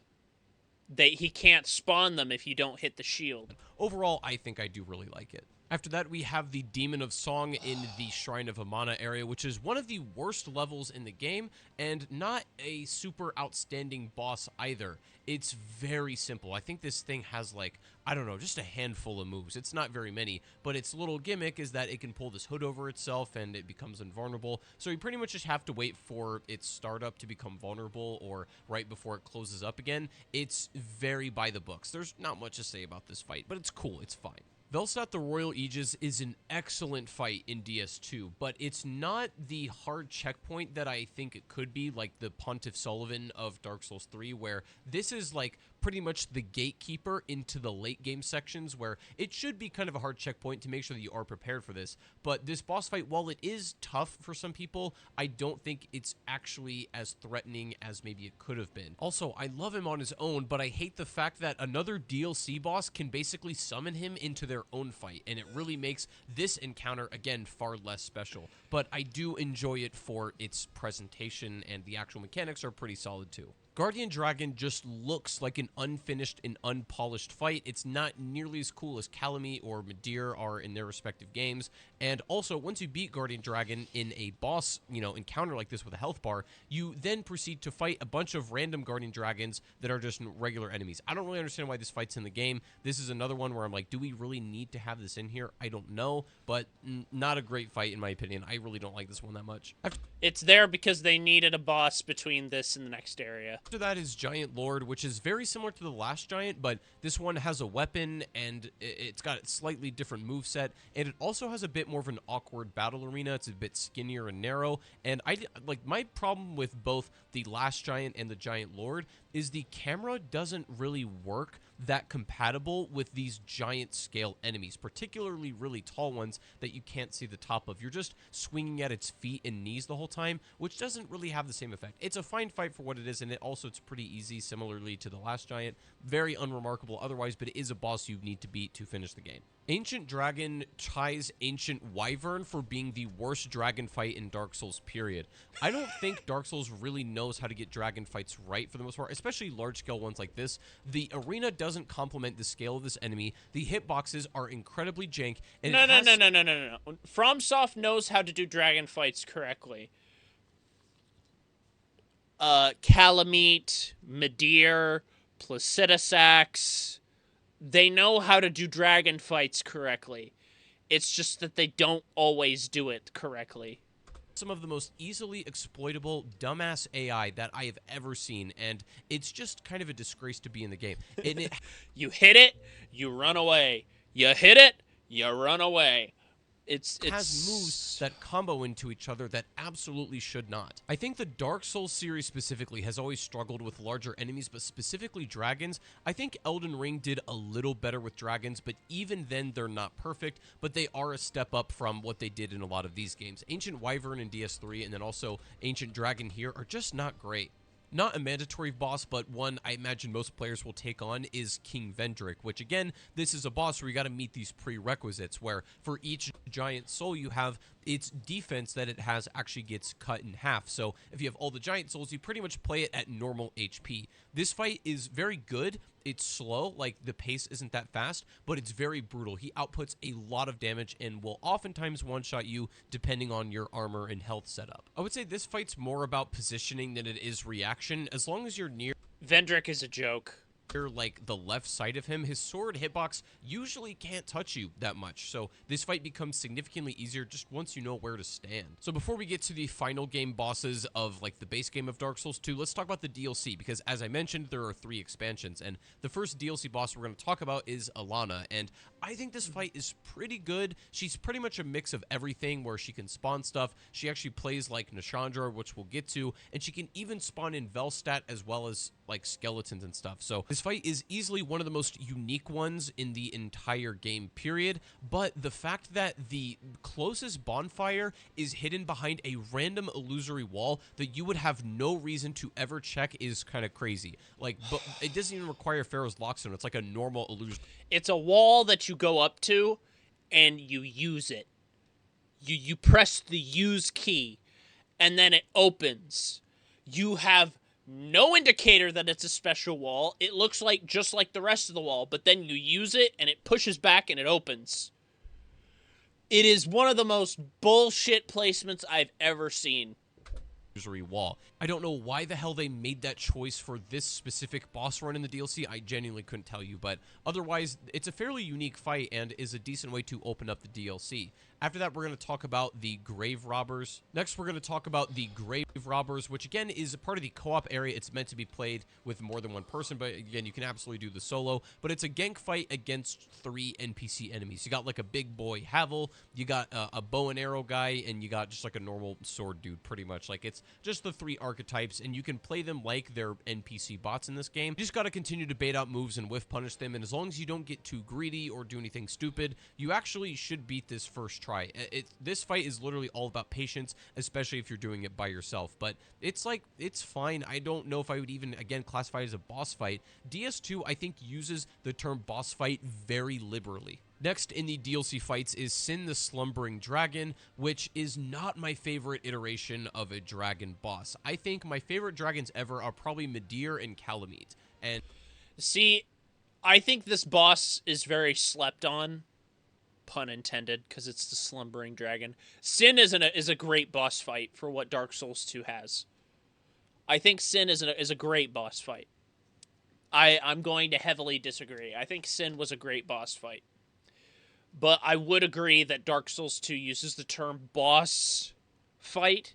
He can't spawn them if you don't hit the shield. Overall, I think I do really like it. After that, we have the Demon of Song in the Shrine of Amana area, which is one of the worst levels in the game, and not a super outstanding boss either. It's very simple. I think this thing has, like, I don't know, just a handful of moves. It's not very many, but its little gimmick is that it can pull this hood over itself and it becomes invulnerable. So you pretty much just have to wait for its startup to become vulnerable or right before it closes up again. It's very by the books. There's not much to say about this fight, but it's cool. It's fine. Velstadt the Royal Aegis is an excellent fight in DS2, but it's not the hard checkpoint that I think it could be, like the Pontiff Sullivan of Dark Souls 3, where this is like pretty much the gatekeeper into the late game sections, where it should be kind of a hard checkpoint to make sure that you are prepared for this. But this boss fight, while it is tough for some people, I don't think it's actually as threatening as maybe it could have been. Also, I love him on his own, but I hate the fact that another DLC boss can basically summon him into their own fight, and it really makes this encounter, again, far less special. But I do enjoy it for its presentation, and the actual mechanics are pretty solid too. Guardian Dragon just looks like an unfinished and unpolished fight. It's not nearly as cool as Calamite or Midir are in their respective games. And also, once you beat Guardian Dragon in a boss, encounter like this with a health bar, you then proceed to fight a bunch of random Guardian Dragons that are just regular enemies. I don't really understand why this fight's in the game. This is another one where I'm like, do we really need to have this in here? I don't know, but not a great fight in my opinion. I really don't like this one that much. It's there because they needed a boss between this and the next area. After that is Giant Lord, which is very similar to the last Giant, but this one has a weapon, and it's got a slightly different moveset, and it also has a bit more of an awkward battle arena. It's a bit skinnier and narrow, and my problem with both the last Giant and the Giant Lord is the camera doesn't really work that compatible with these giant scale enemies, particularly really tall ones that you can't see the top of. You're just swinging at its feet and knees the whole time, which doesn't really have the same effect. It's a fine fight for what it is, and it's pretty easy, similarly to the last Giant. Very unremarkable otherwise, but it is a boss you need to beat to finish the game. Ancient Dragon ties Ancient Wyvern for being the worst dragon fight in Dark Souls, period. I don't think Dark Souls really knows how to get dragon fights right for the most part, especially large-scale ones like this. The arena doesn't complement the scale of this enemy. The hitboxes are incredibly jank. And No. FromSoft knows how to do dragon fights correctly. Calamite, Midir, Placidusax... They know how to do dragon fights correctly. It's just that they don't always do it correctly. Some of the most easily exploitable dumbass AI that I have ever seen, and it's just kind of a disgrace to be in the game. You hit it, you run away. You hit it, you run away. It has moves that combo into each other that absolutely should not. I think the Dark Souls series specifically has always struggled with larger enemies, but specifically dragons. I think Elden Ring did a little better with dragons, but even then they're not perfect, but they are a step up from what they did in a lot of these games. Ancient Wyvern in DS3 and then also Ancient Dragon here are just not great. Not a mandatory boss, but one I imagine most players will take on is King Vendrick, which again, this is a boss where you got to meet these prerequisites where for each giant soul you have, its defense that it has actually gets cut in half. So if you have all the giant souls, you pretty much play it at normal HP. This fight is very good. It's slow, like the pace isn't that fast, but it's very brutal. He outputs a lot of damage and will oftentimes one-shot you depending on your armor and health setup. I would say this fight's more about positioning than it is reaction. As long as you're near Vendrick is a joke. Like the left side of him, his sword hitbox usually can't touch you that much, so this fight becomes significantly easier just once you know where to stand. So before we get to the final game bosses of like the base game of Dark Souls 2, let's talk about the DLC, because as I mentioned, there are 3 expansions, and the first DLC boss we're going to talk about is Alana, and I think this fight is pretty good. She's pretty much a mix of everything where she can spawn stuff. She actually plays like Nashandra, which we'll get to, and she can even spawn in Velstadt as well as like skeletons and stuff. So This fight is easily one of the most unique ones in the entire game, period, but the fact that the closest bonfire is hidden behind a random illusory wall that you would have no reason to ever check is kind of crazy. Like, but it doesn't even require Pharaoh's Lockstone. It's like a normal illusion. It's a wall that you go up to, and you use it. You press the use key, and then it opens. You have no indicator that it's a special wall. It looks like just like the rest of the wall, but then you use it, and it pushes back, and it opens. It is one of the most bullshit placements I've ever seen. Wall. I don't know why the hell they made that choice for this specific boss run in the DLC. I genuinely couldn't tell you, but otherwise, it's a fairly unique fight and is a decent way to open up the DLC. After that, we're going to talk about the Grave Robbers. Next, we're going to talk about the Grave Robbers, which again is a part of the co-op area. It's meant to be played with more than one person, but again, you can absolutely do the solo. But it's a gank fight against 3 NPC enemies. You got like a big boy Havel, you got a bow and arrow guy, and you got just like a normal sword dude, pretty much. Like, it's just the 3 archetypes, and you can play them like they're NPC bots in this game. You just got to continue to bait out moves and whiff punish them, and as long as you don't get too greedy or do anything stupid, you actually should beat this first try. This fight is literally all about patience, especially if you're doing it by yourself, but it's fine. I don't know if I would even, again, classify it as a boss fight. DS2, I think, uses the term boss fight very liberally. Next in the DLC fights is Sin the Slumbering Dragon, which is not my favorite iteration of a dragon boss. I think my favorite dragons ever are probably Midir and Calamite. And see, I think this boss is very slept on, pun intended, because it's the Slumbering Dragon. Sin is a great boss fight for what Dark Souls 2 has. I think Sin is a great boss fight. I'm going to heavily disagree. I think Sin was a great boss fight. But I would agree that Dark Souls 2 uses the term boss fight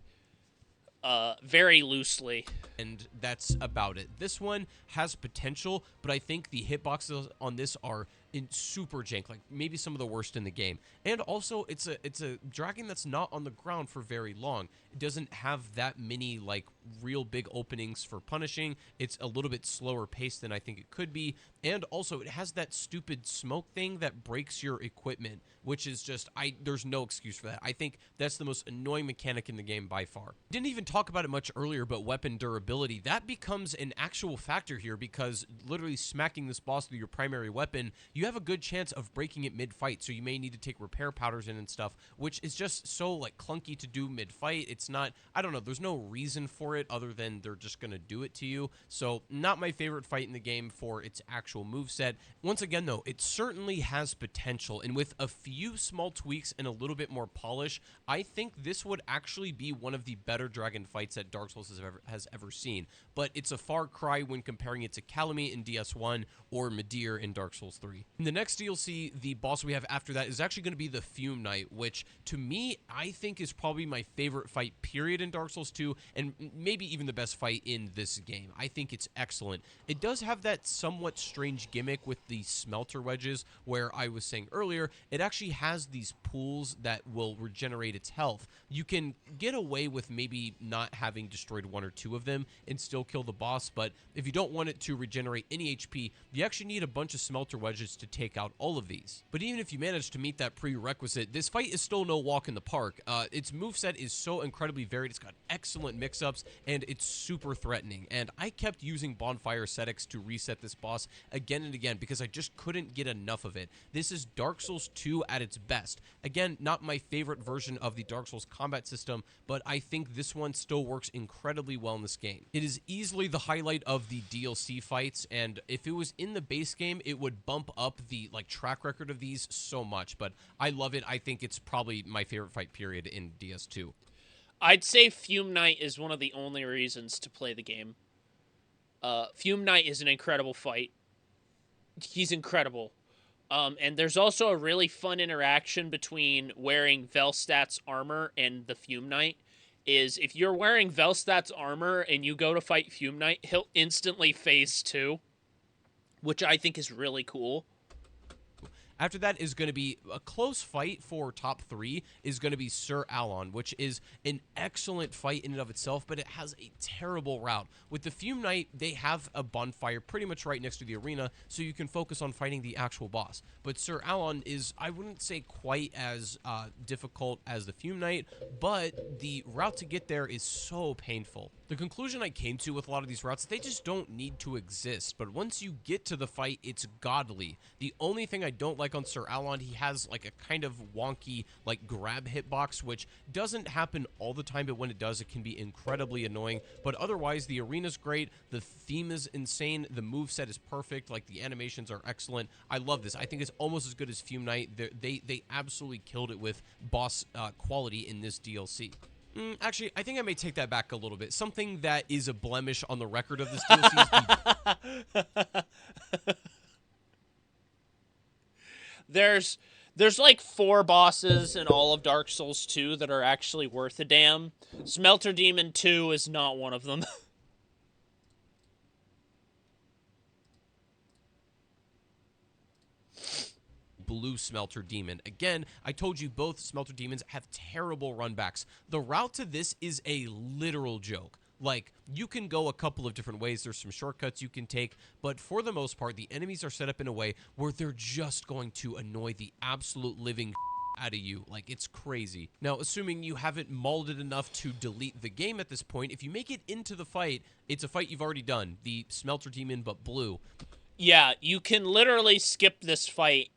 very loosely. And that's about it. This one has potential, but I think the hitboxes on this are super jank, like maybe some of the worst in the game. And also, it's a dragon that's not on the ground for very long. It doesn't have that many like real big openings for punishing. It's a little bit slower paced than I think it could be. And also, it has that stupid smoke thing that breaks your equipment, which is just, there's no excuse for that. I think that's the most annoying mechanic in the game by far. Didn't even talk about it much earlier, but weapon durability, that becomes an actual factor here, because literally smacking this boss with your primary weapon, you have a good chance of breaking it mid-fight, so you may need to take repair powders in and stuff, which is just so like clunky to do mid-fight. It's not, I don't know, there's no reason for it other than they're just gonna do it to you. So not my favorite fight in the game for its actual moveset. Once again though, it certainly has potential, and with a few small tweaks and a little bit more polish, I think this would actually be one of the better dragon fights that Dark Souls has ever seen. But it's a far cry when comparing it to Calamite in DS1 or Midir in Dark Souls 3. In the next DLC, the boss we have after that is actually going to be the Fume Knight, which to me, I think is probably my favorite fight period in Dark Souls 2, and maybe even the best fight in this game. I think it's excellent. It does have that somewhat strange gimmick with the smelter wedges, where I was saying earlier, it actually has these pools that will regenerate its health. You can get away with maybe not having destroyed 1 or 2 of them and still kill the boss, but if you don't want it to regenerate any HP, you actually need a bunch of smelter wedges to take out all of these. But even if you manage to meet that prerequisite, this fight is still no walk in the park. Its moveset is so incredibly varied, it's got excellent mix-ups, and it's super threatening. And I kept using bonfire ascetics to reset this boss again and again because I just couldn't get enough of it. This is Dark Souls 2 at its best. Again, not my favorite version of the Dark Souls combat system, but I think this one still works incredibly well in this game. It is easily the highlight of the DLC fights, and if it was in the base game, it would bump up the track record of these so much, but I love it. I think it's probably my favorite fight period in DS2. I'd say Fume Knight is one of the only reasons to play the game. Fume Knight is an incredible fight. He's incredible. And there's also a really fun interaction between wearing Velstat's armor and the Fume Knight. Is if you're wearing Velstat's armor and you go to fight Fume Knight, he'll instantly phase 2, which I think is really cool. After that is going to be a close fight for top 3 is going to be Sir Alon, which is an excellent fight in and of itself, but it has a terrible route. With the Fume Knight, they have a bonfire pretty much right next to the arena, so you can focus on fighting the actual boss. But Sir Alon is, I wouldn't say quite as difficult as the Fume Knight, but the route to get there is so painful. The conclusion I came to with a lot of these routes, they just don't need to exist, but once you get to the fight, it's godly. The only thing I don't like on Sir Alon, he has like a kind of wonky like grab hitbox, which doesn't happen all the time, but when it does, it can be incredibly annoying. But otherwise, the arena's great, the theme is insane, the moveset is perfect, like the animations are excellent. I love this. I think it's almost as good as Fume Knight. They absolutely killed it with boss quality in this DLC. Actually, I think I may take that back a little bit. Something that is a blemish on the record of this DLC is There's like 4 bosses in all of Dark Souls 2 that are actually worth a damn. Smelter Demon 2 is not one of them. Blue Smelter Demon. Again, I told you both Smelter Demons have terrible runbacks. The route to this is a literal joke. Like, you can go a couple of different ways. There's some shortcuts you can take, but for the most part, the enemies are set up in a way where they're just going to annoy the absolute living out of you. Like, it's crazy. Now, assuming you haven't mauled it enough to delete the game at this point, if you make it into the fight, it's a fight you've already done. The Smelter Demon, but blue. Yeah, you can literally skip this fight.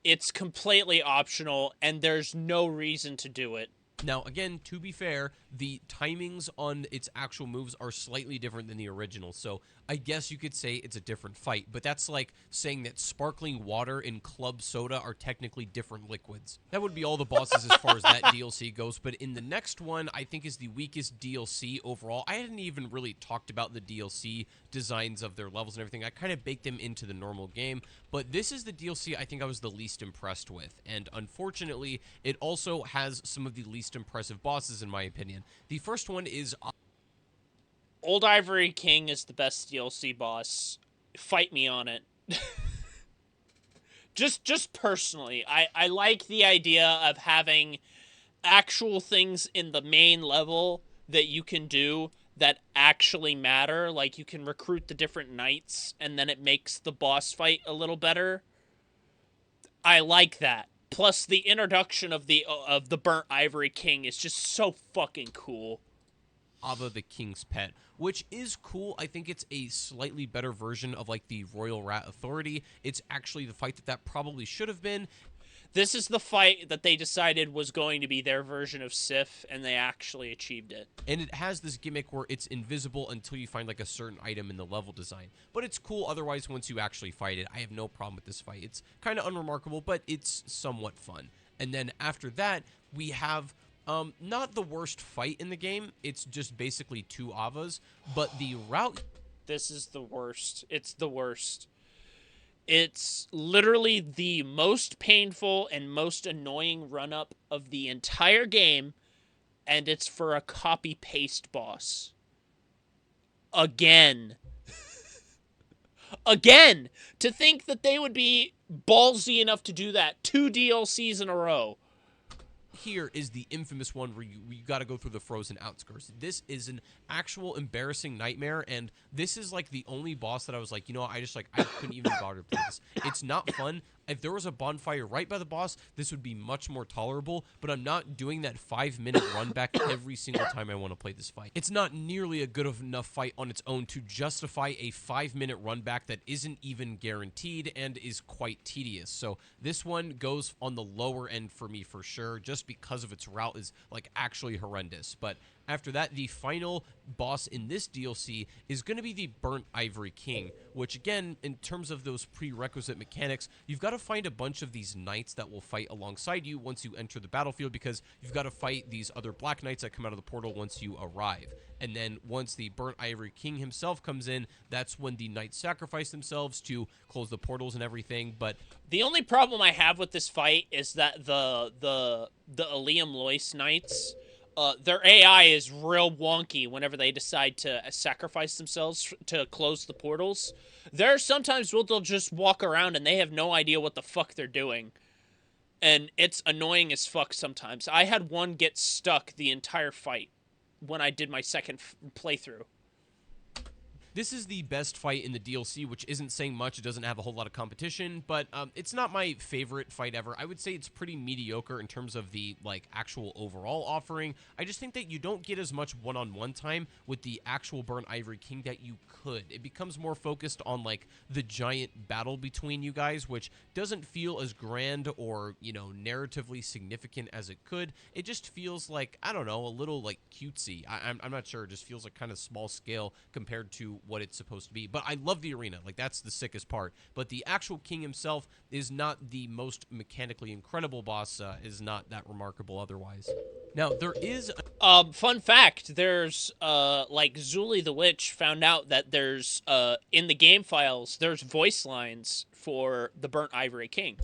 It's completely optional, and there's no reason to do it. Now, again, to be fair, the timings on its actual moves are slightly different than the original, so I guess you could say it's a different fight, but that's like saying that sparkling water and club soda are technically different liquids. That would be all the bosses as far as that DLC goes, but in the next one, I think is the weakest DLC overall. I hadn't even really talked about the DLC designs of their levels and everything. I kind of baked them into the normal game, but this is the DLC I think I was the least impressed with, and unfortunately, it also has some of the least impressive bosses in my opinion. The first one is Old Ivory King is the best DLC boss. Fight me on it. just personally, I like the idea of having actual things in the main level that you can do that actually matter. Like, you can recruit the different knights, and then it makes the boss fight a little better. I like that. Plus, the introduction of the Burnt Ivory King is just so fucking cool. Ava the King's Pet, which is cool. I think it's a slightly better version of like the Royal Rat Authority. It's actually the fight that probably should have been. This is the fight that they decided was going to be their version of Sif, and they actually achieved it. And it has this gimmick where it's invisible until you find like a certain item in the level design. But it's cool otherwise once you actually fight it. I have no problem with this fight. It's kind of unremarkable, but it's somewhat fun. And then after that, we have not the worst fight in the game. It's just basically 2 Avas, but the route... This is the worst. It's the worst. It's literally the most painful and most annoying run-up of the entire game, and it's for a copy-paste boss. Again. Again! To think that they would be ballsy enough to do that 2 DLCs in a row. Here is the infamous one where you got to go through the frozen outskirts. This is an actual embarrassing nightmare, and this is like the only boss that I was like, you know, I couldn't even bother to play this. It's not fun. If there was a bonfire right by the boss, this would be much more tolerable, but I'm not doing that 5-minute run back every single time I want to play this fight. It's not nearly a good enough fight on its own to justify a 5-minute run back that isn't even guaranteed and is quite tedious. So this one goes on the lower end for me for sure, just because of its route is like actually horrendous. But after that, the final boss in this DLC is going to be the Burnt Ivory King, which again, in terms of those prerequisite mechanics, you've got to find a bunch of these knights that will fight alongside you once you enter the battlefield, because you've got to fight these other black knights that come out of the portal once you arrive. And then once the Burnt Ivory King himself comes in, that's when the knights sacrifice themselves to close the portals and everything. But the only problem I have with this fight is that the Ilium Lois knights their AI is real wonky whenever they decide to sacrifice themselves to close the portals. There are sometimes where they'll just walk around and they have no idea what the fuck they're doing. And it's annoying as fuck sometimes. I had one get stuck the entire fight when I did my second playthrough. This is the best fight in the DLC, which isn't saying much. It doesn't have a whole lot of competition, but it's not my favorite fight ever. I would say it's pretty mediocre in terms of the actual overall offering. I just think that you don't get as much one-on-one time with the actual Burnt Ivory King that you could. It becomes more focused on the giant battle between you guys, which doesn't feel as grand or narratively significant as it could. It just feels like, I don't know, a little cutesy. I'm not sure. It just feels like kind of small scale compared to what it's supposed to be. But I love the arena. That's the sickest part. But the actual king himself is not the most mechanically incredible boss, is not that remarkable otherwise. Now, there is fun fact, there's Zuli the Witch found out that there's in the game files there's voice lines for the Burnt Ivory King.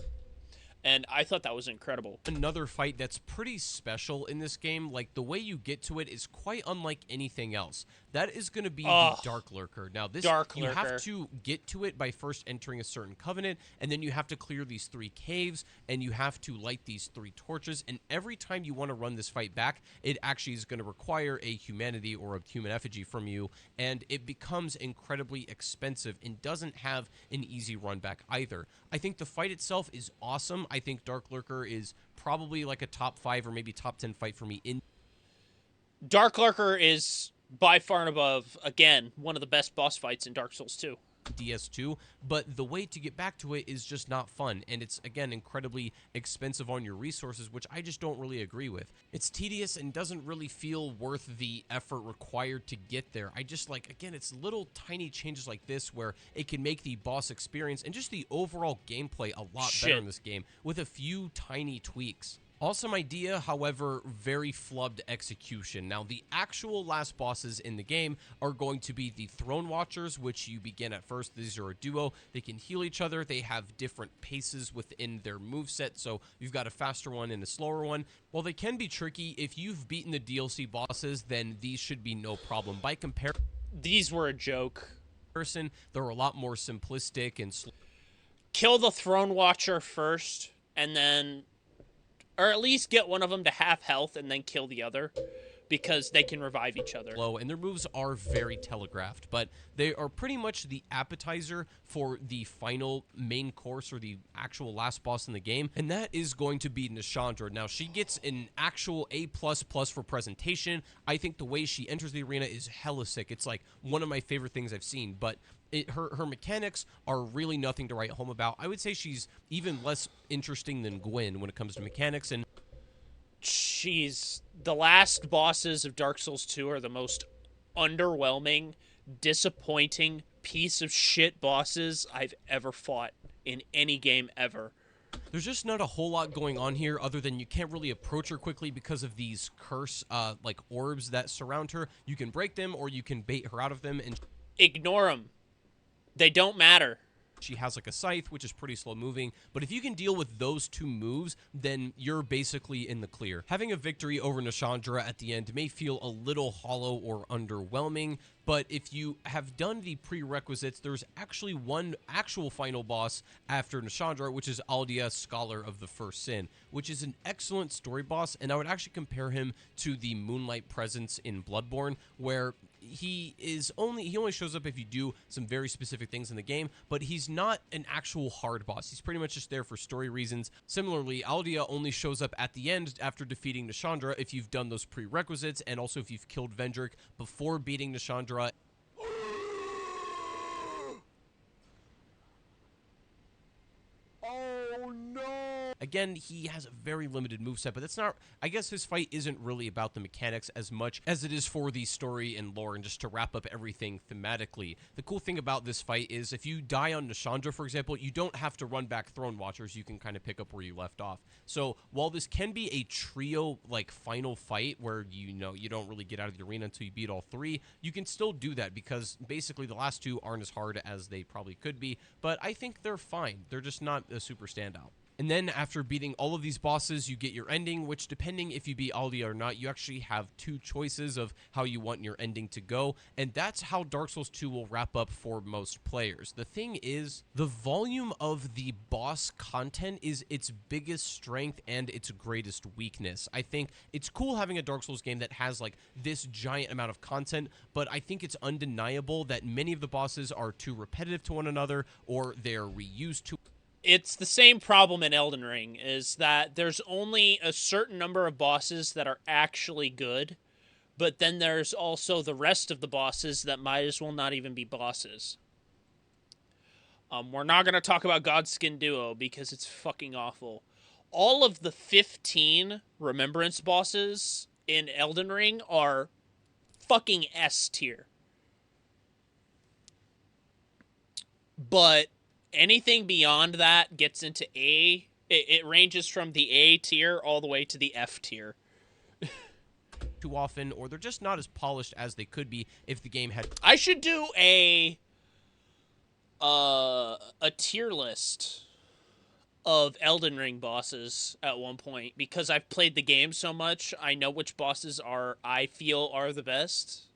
And I thought that was incredible. Another fight that's pretty special in this game. The way you get to it is quite unlike anything else. That is going to be the Dark Lurker. Now, you have to get to it by first entering a certain covenant, and then you have to clear these 3 caves, and you have to light these 3 torches. And every time you want to run this fight back, it actually is going to require a humanity or a human effigy from you, and it becomes incredibly expensive and doesn't have an easy run back either. I think the fight itself is awesome. I think Dark Lurker is probably a top 5 or maybe top 10 fight for me. Dark Lurker is by far and above, again, one of the best boss fights in Dark Souls 2. DS2, but the way to get back to it is just not fun, and it's, again, incredibly expensive on your resources, which I just don't really agree with. It's tedious and doesn't really feel worth the effort required to get there. I just again, it's little tiny changes like this where it can make the boss experience and just the overall gameplay a lot better in this game with a few tiny tweaks. Awesome idea, however, very flubbed execution. Now, the actual last bosses in the game are going to be the Throne Watchers, which you begin at first. These are a duo. They can heal each other. They have different paces within their moveset, so you've got a faster one and a slower one. While they can be tricky, if you've beaten the DLC bosses, then these should be no problem. By comparison, these were a joke. They're a lot more simplistic and kill the Throne Watcher first, and then... or at least get one of them to half health and then kill the other, because they can revive each other. And their moves are very telegraphed, but they are pretty much the appetizer for the final main course or the actual last boss in the game, and that is going to be Nashandra. Now, she gets an actual A++ for presentation. I think the way she enters the arena is hella sick. It's one of my favorite things I've seen, but her mechanics are really nothing to write home about. I would say she's even less interesting than Gwen when it comes to mechanics. And the last bosses of Dark Souls 2 are the most underwhelming, disappointing piece of shit bosses I've ever fought in any game ever. There's just not a whole lot going on here other than you can't really approach her quickly because of these curse orbs that surround her. You can break them or you can bait her out of them and ignore them. They don't matter. She has a scythe, which is pretty slow moving, but if you can deal with those 2 moves, then you're basically in the clear. Having a victory over Nashandra at the end may feel a little hollow or underwhelming, but if you have done the prerequisites, there's actually one actual final boss after Nashandra, which is Aldia, Scholar of the First Sin, which is an excellent story boss, and I would actually compare him to the Moonlight Presence in Bloodborne, where he only shows up if you do some very specific things in the game, but he's not an actual hard boss. He's pretty much just there for story reasons. Similarly, Aldia only shows up at the end after defeating Nashandra if you've done those prerequisites, and also if you've killed Vendrick before beating Nashandra. Oh no! Again, he has a very limited moveset, but that's not... I guess his fight isn't really about the mechanics as much as it is for the story and lore, and just to wrap up everything thematically. The cool thing about this fight is if you die on Nashandra, for example, you don't have to run back Throne Watchers. You can kind of pick up where you left off. So while this can be a trio, final fight where, you don't really get out of the arena until you beat all 3, you can still do that because basically the last 2 aren't as hard as they probably could be, but I think they're fine. They're just not a super standout. And then after beating all of these bosses, you get your ending, which depending if you beat Aldia or not, you actually have 2 choices of how you want your ending to go. And that's how Dark Souls 2 will wrap up for most players. The thing is, the volume of the boss content is its biggest strength and its greatest weakness. I think it's cool having a Dark Souls game that has like this giant amount of content, but I think it's undeniable that many of the bosses are too repetitive to one another, or they're reused too. It's the same problem in Elden Ring, is that there's only a certain number of bosses that are actually good, but then there's also the rest of the bosses that might as well not even be bosses. We're not going to talk about Godskin Duo because it's fucking awful. All of the 15 Remembrance bosses in Elden Ring are fucking S tier. But anything beyond that gets into A. It ranges from the A tier all the way to the F tier. Too often, or they're just not as polished as they could be if the game had. I should do a tier list of Elden Ring bosses at one point, because I've played the game so much. I know which bosses I feel are the best.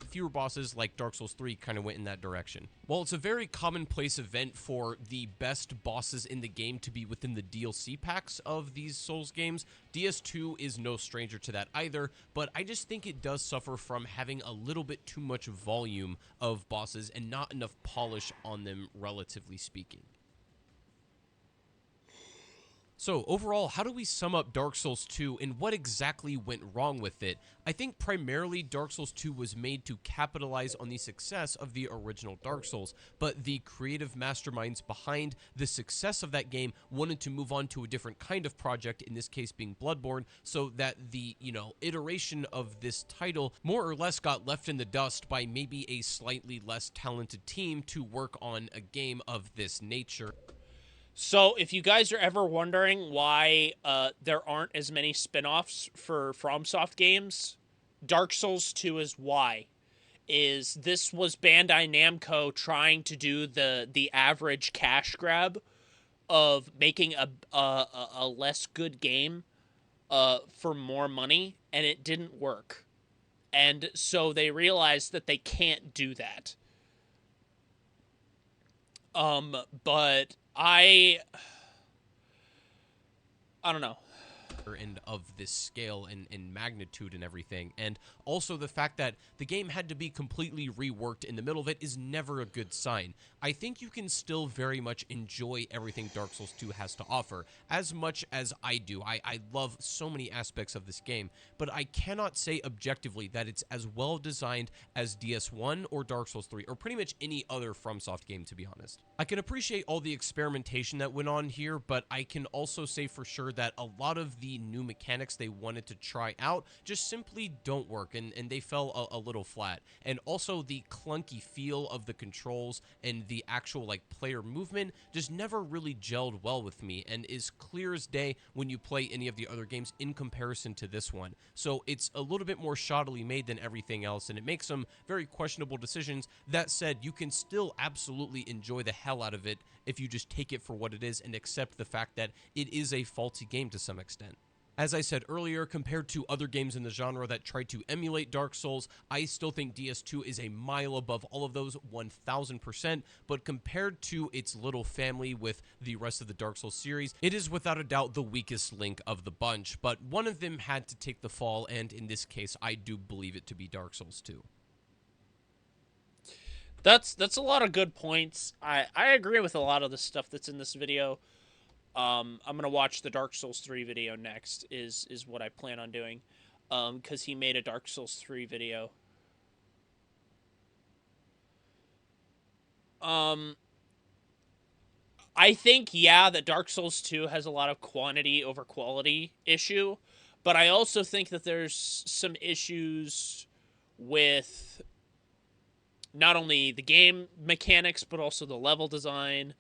Fewer bosses like Dark Souls 3 kind of went in that direction. While it's a very commonplace event for the best bosses in the game to be within the DLC packs of these Souls games, DS2 is no stranger to that either, but I just think it does suffer from having a little bit too much volume of bosses and not enough polish on them, relatively speaking. So, overall, how do we sum up Dark Souls 2 and what exactly went wrong with it? I think primarily Dark Souls 2 was made to capitalize on the success of the original Dark Souls, but the creative masterminds behind the success of that game wanted to move on to a different kind of project, in this case being Bloodborne, so that the, iteration of this title more or less got left in the dust by maybe a slightly less talented team to work on a game of this nature. So, if you guys are ever wondering why there aren't as many spin-offs for FromSoft games, Dark Souls 2 is why. This was Bandai Namco trying to do the average cash grab of making a less good game for more money, and it didn't work. And so they realized that they can't do that. But I don't know. And of this scale and magnitude and everything, and also the fact that the game had to be completely reworked in the middle of it is never a good sign. I think you can still very much enjoy everything Dark Souls 2 has to offer, as much as I do. I love so many aspects of this game, but I cannot say objectively that it's as well designed as DS1 or Dark Souls 3, or pretty much any other FromSoft game, to be honest. I can appreciate all the experimentation that went on here, but I can also say for sure that a lot of the new mechanics they wanted to try out just simply don't work, and they fell a little flat. And also the clunky feel of the controls and the actual player movement just never really gelled well with me, and is clear as day when you play any of the other games in comparison to this one. So it's a little bit more shoddily made than everything else, and it makes some very questionable decisions. That said, you can still absolutely enjoy the hell out of it if you just take it for what it is and accept the fact that it is a faulty game to some extent. As I said earlier, compared to other games in the genre that try to emulate Dark Souls, I still think DS2 is a mile above all of those, 1000%, but compared to its little family with the rest of the Dark Souls series, it is without a doubt the weakest link of the bunch, but one of them had to take the fall, and in this case, I do believe it to be Dark Souls 2. That's a lot of good points. I agree with a lot of the stuff that's in this video. I'm gonna watch the Dark Souls 3 video next, is what I plan on doing, because he made a Dark Souls 3 video. I think, yeah, that Dark Souls 2 has a lot of quantity over quality issue, but I also think that there's some issues with not only the game mechanics, but also the level design.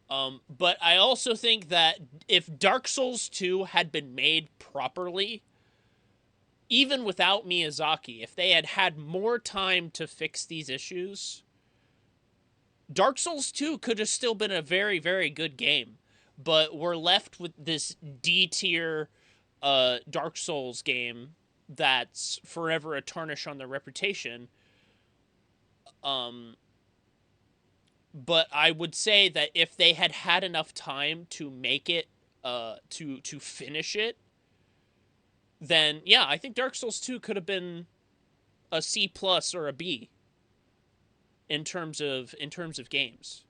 But I also think that if Dark Souls 2 had been made properly, even without Miyazaki, if they had had more time to fix these issues, Dark Souls 2 could have still been a very, very good game. but we're left with this D tier Dark Souls game that's forever a tarnish on their reputation. But I would say that if they had had enough time to make it, to finish it, then yeah, I think Dark Souls 2 could have been a C plus or a B in terms of games.